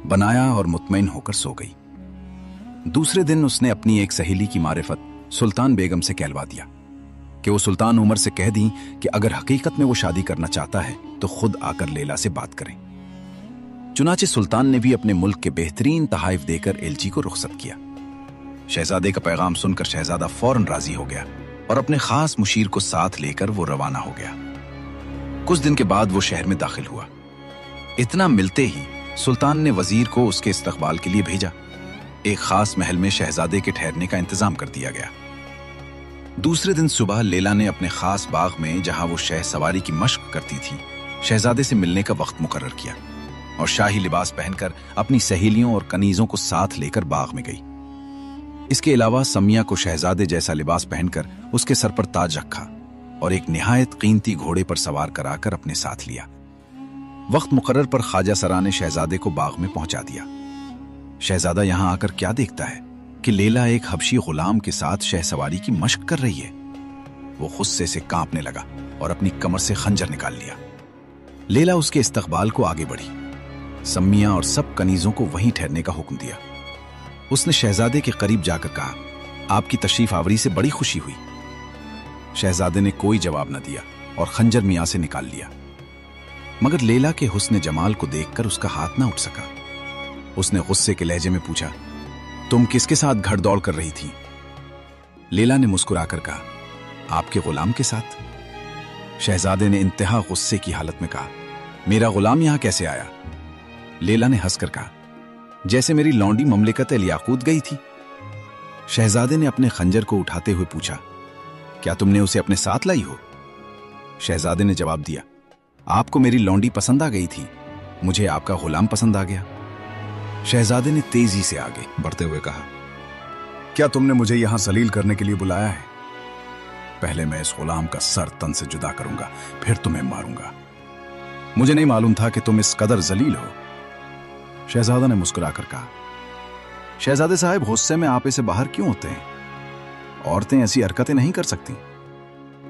बनाया और मुतमईन होकर सो गई। दूसरे दिन उसने अपनी एक सहेली की मारिफत सुल्तान बेगम से कहलवा दिया कि वो सुल्तान उमर से कह दी कि अगर हकीकत में वो शादी करना चाहता है तो खुद आकर लैला से बात करें। चुनाचे सुल्तान ने भी अपने मुल्क के बेहतरीन तहाइफ देकर एलची को रुखसत किया। शहजादे का पैगाम सुनकर शहजादा फौरन राजी हो गया और अपने खास मुशीर को साथ लेकर वो रवाना हो गया। कुछ दिन के बाद वो शहर में दाखिल हुआ। इतना मिलते ही सुल्तान ने वजीर को उसके इस्तकबाल के लिए भेजा। एक खास महल में शहजादे के ठहरने का इंतजाम कर दिया गया। दूसरे दिन सुबह लैला ने अपने खास बाग में, जहां वो शह सवारी की मश्क करती थी, शहजादे से मिलने का वक्त मुकर्रर किया और शाही लिबास पहनकर अपनी सहेलियों और कनीजों को साथ लेकर बाग में गई। इसके अलावा समिया को शहजादे जैसा लिबास पहनकर उसके सर पर ताज रखा और एक निहायत कीमती घोड़े पर सवार कराकर अपने साथ लिया। वक्त मुकर्रर पर ख्वाजा सरा ने शहजादे को बाग में पहुंचा दिया। शहजादा यहां आकर क्या देखता है कि लैला एक हबशी गुलाम के साथ शहसवारी की मश्क कर रही है। वो गुस्से से कांपने लगा और अपनी कमर से खंजर निकाल लिया। लैला उसके इस्तकबाल को आगे बढ़ी। सम्मिया और सब कनीजों को वहीं ठहरने का हुक्म दिया। उसने शहजादे के करीब जाकर कहा, आपकी तशरीफ आवरी से बड़ी खुशी हुई। शहजादे ने कोई जवाब न दिया और खंजर मियां से निकाल लिया, मगर लैला के हुस्न जमाल को देखकर उसका हाथ ना उठ सका। उसने गुस्से के लहजे में पूछा, तुम किसके साथ घड़ दौड़ कर रही थी? लैला ने मुस्कुराकर कहा, आपके गुलाम के साथ। शहजादे ने इंतहा गुस्से की हालत में कहा, मेरा गुलाम यहां कैसे आया? लैला ने हंसकर कहा, जैसे मेरी लौंडी ममलिकत अल याकूत गई थी। शहजादे ने अपने खंजर को उठाते हुए पूछा, क्या तुमने उसे अपने साथ लाई हो? शहजादे ने जवाब दिया, आपको मेरी लौंडी पसंद आ गई थी, मुझे आपका गुलाम पसंद आ गया। शहजादे ने तेजी से आगे बढ़ते हुए कहा, क्या तुमने मुझे यहां जलील करने के लिए बुलाया है? पहले मैं इस गुलाम का सर तन से जुदा करूंगा, फिर तुम्हें मारूंगा। मुझे नहीं मालूम था कि तुम इस कदर जलील हो। शहजादा ने मुस्कुराकर कहा, शहजादे साहब, गुस्से में आप इसे बाहर क्यों होते हैं? औरतें ऐसी हरकतें नहीं कर सकती।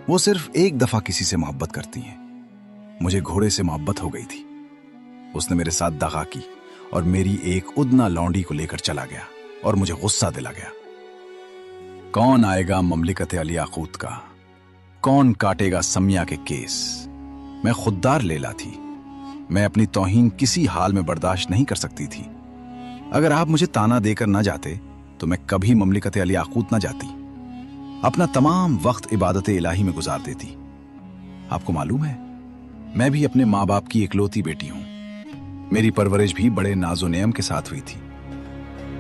वो सिर्फ एक दफा किसी से मोहब्बत करती हैं। मुझे घोड़े से मोहब्बत हो गई थी। उसने मेरे साथ दगा की और मेरी एक उदना लौंडी को लेकर चला गया और मुझे गुस्सा दिला गया। कौन आएगा ममलिकत अल याकूत का? कौन काटेगा समिया के केस? मैं खुददार लैला थी। मैं अपनी तौहीन किसी हाल में बर्दाश्त नहीं कर सकती थी। अगर आप मुझे ताना देकर ना जाते तो मैं कभी ममलिकत अल याकूत ना जाती। अपना तमाम वक्त इबादत इलाही में गुजार देती। आपको मालूम है, मैं भी अपने माँ बाप की इकलौती बेटी हूं। मेरी परवरिश भी बड़े नाजो नेम के साथ हुई थी,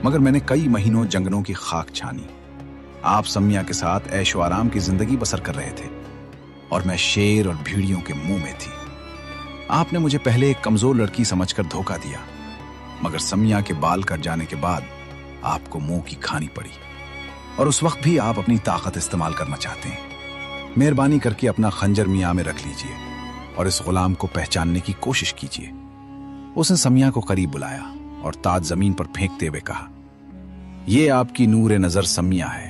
मगर मैंने कई महीनों जंगलों की खाक छानी। आप समिया के साथ ऐशो आराम की जिंदगी बसर कर रहे थे। और मैं शेर और भेड़ियों के मुंह में थी। आपने मुझे पहले एक कमजोर लड़की समझकर धोखा दिया, मगर समिया के बाल कट जाने के बाद आपको मुंह की खानी पड़ी, और उस वक्त भी आप अपनी ताकत इस्तेमाल करना चाहते हैं। मेहरबानी करके अपना खंजर मियां में रख लीजिए और इस गुलाम को पहचानने की कोशिश कीजिए। उसने समिया को करीब बुलाया और ताज जमीन पर फेंकते हुए कहा, यह आपकी नूर नजर समिया है।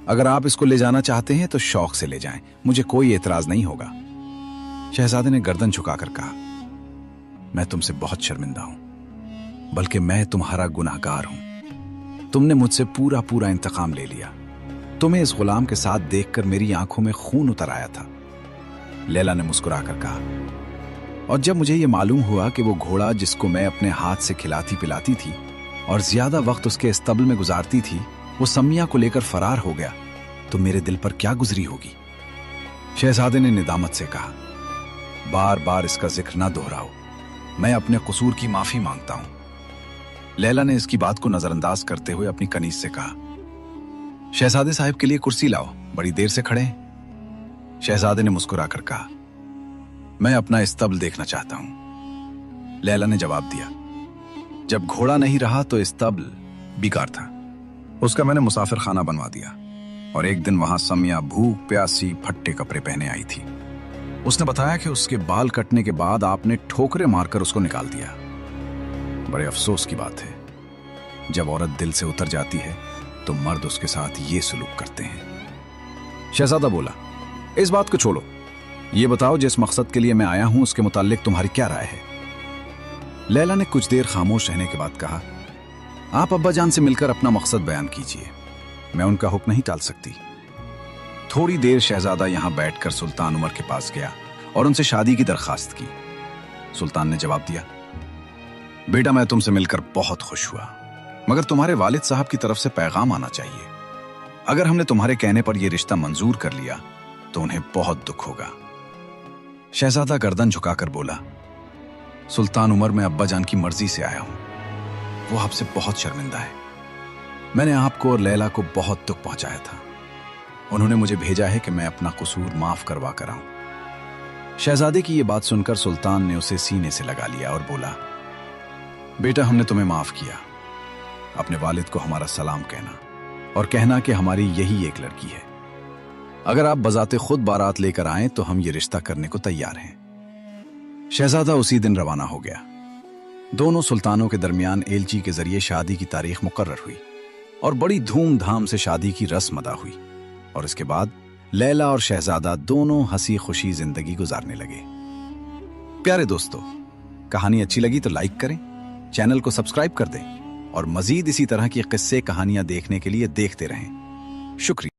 अगर आप इसको ले जाना चाहते हैं तो शौक से ले जाएं, मुझे कोई एतराज नहीं होगा। शहजादे ने गर्दन झुकाकर कहा, मैं तुमसे बहुत शर्मिंदा हूं, बल्कि मैं तुम्हारा गुनाहगार हूं। तुमने मुझसे पूरा पूरा इंतकाम ले लिया। तुम्हें इस गुलाम के साथ देखकर मेरी आंखों में खून उतर आया था। लैला ने मुस्कुराकर कहा, और जब मुझे यह मालूम हुआ कि वो घोड़ा जिसको मैं अपने हाथ से खिलाती पिलाती थी और ज्यादा वक्त उसके इस्तबल में गुजारती थी, वो समिया को लेकर फरार हो गया, तो मेरे दिल पर क्या गुजरी होगी। शहजादे ने निदामत से कहा, बार बार इसका जिक्र ना दोहराओ, मैं अपने कसूर की माफी मांगता हूं। लैला ने इसकी बात को नजरअंदाज करते हुए अपनी कनीज से कहा, शहजादे साहब के लिए कुर्सी लाओ, बड़ी देर से खड़े हैं। शहजादे ने मुस्कुराकर कहा, मैं अपना इस्तबल देखना चाहता हूं। लैला ने जवाब दिया, जब घोड़ा नहीं रहा तो इस्तबल बेकार था, उसका मैंने मुसाफिर खाना बनवा दिया, और एक दिन वहां समिया भूख प्यासी फट्टे कपड़े पहने आई थी। उसने बताया कि उसके बाल कटने के बाद आपने ठोकरे मारकर उसको निकाल दिया। बड़े अफसोस की बात है, जब औरत दिल से उतर जाती है तो मर्द उसके साथ ये सलूक करते हैं। शहजादा बोला, इस बात को छोड़ो, ये बताओ जिस मकसद के लिए मैं आया हूं उसके मुताल्लिक तुम्हारी क्या राय है। लैला ने कुछ देर खामोश रहने के बाद कहा, आप अब्बा जान से मिलकर अपना मकसद बयान कीजिए, मैं उनका हुक्म नहीं टाल सकती। थोड़ी देर शहजादा यहां बैठकर सुल्तान उमर के पास गया और उनसे शादी की दरखास्त की। सुल्तान ने जवाब दिया, बेटा मैं तुमसे मिलकर बहुत खुश हुआ, मगर तुम्हारे वालिद साहब की तरफ से पैगाम आना चाहिए। अगर हमने तुम्हारे कहने पर यह रिश्ता मंजूर कर लिया तो उन्हें बहुत दुख होगा। शहजादा गर्दन झुकाकर बोला, सुल्तान उमर, मैं अब्बा जान की मर्जी से आया हूं, वो आपसे बहुत शर्मिंदा है। मैंने आपको और लैला को बहुत दुख पहुंचाया था, उन्होंने मुझे भेजा है कि मैं अपना कसूर माफ करवा कर आऊं। शहजादे की यह बात सुनकर सुल्तान ने उसे सीने से लगा लिया और बोला, बेटा हमने तुम्हें माफ किया, अपने वालिद को हमारा सलाम कहना और कहना कि हमारी यही एक लड़की है। अगर आप बजाते खुद बारात लेकर आएं तो हम ये रिश्ता करने को तैयार हैं। शहजादा उसी दिन रवाना हो गया। दोनों सुल्तानों के दरमियान एलची के जरिए शादी की तारीख मुकर्रर हुई और बड़ी धूमधाम से शादी की रस्म अदा हुई, और इसके बाद लैला और शहजादा दोनों हंसी खुशी जिंदगी गुजारने लगे। प्यारे दोस्तों, कहानी अच्छी लगी तो लाइक करें, चैनल को सब्सक्राइब कर दें और मजीद इसी तरह की किस्से कहानियां देखने के लिए देखते रहें। शुक्रिया।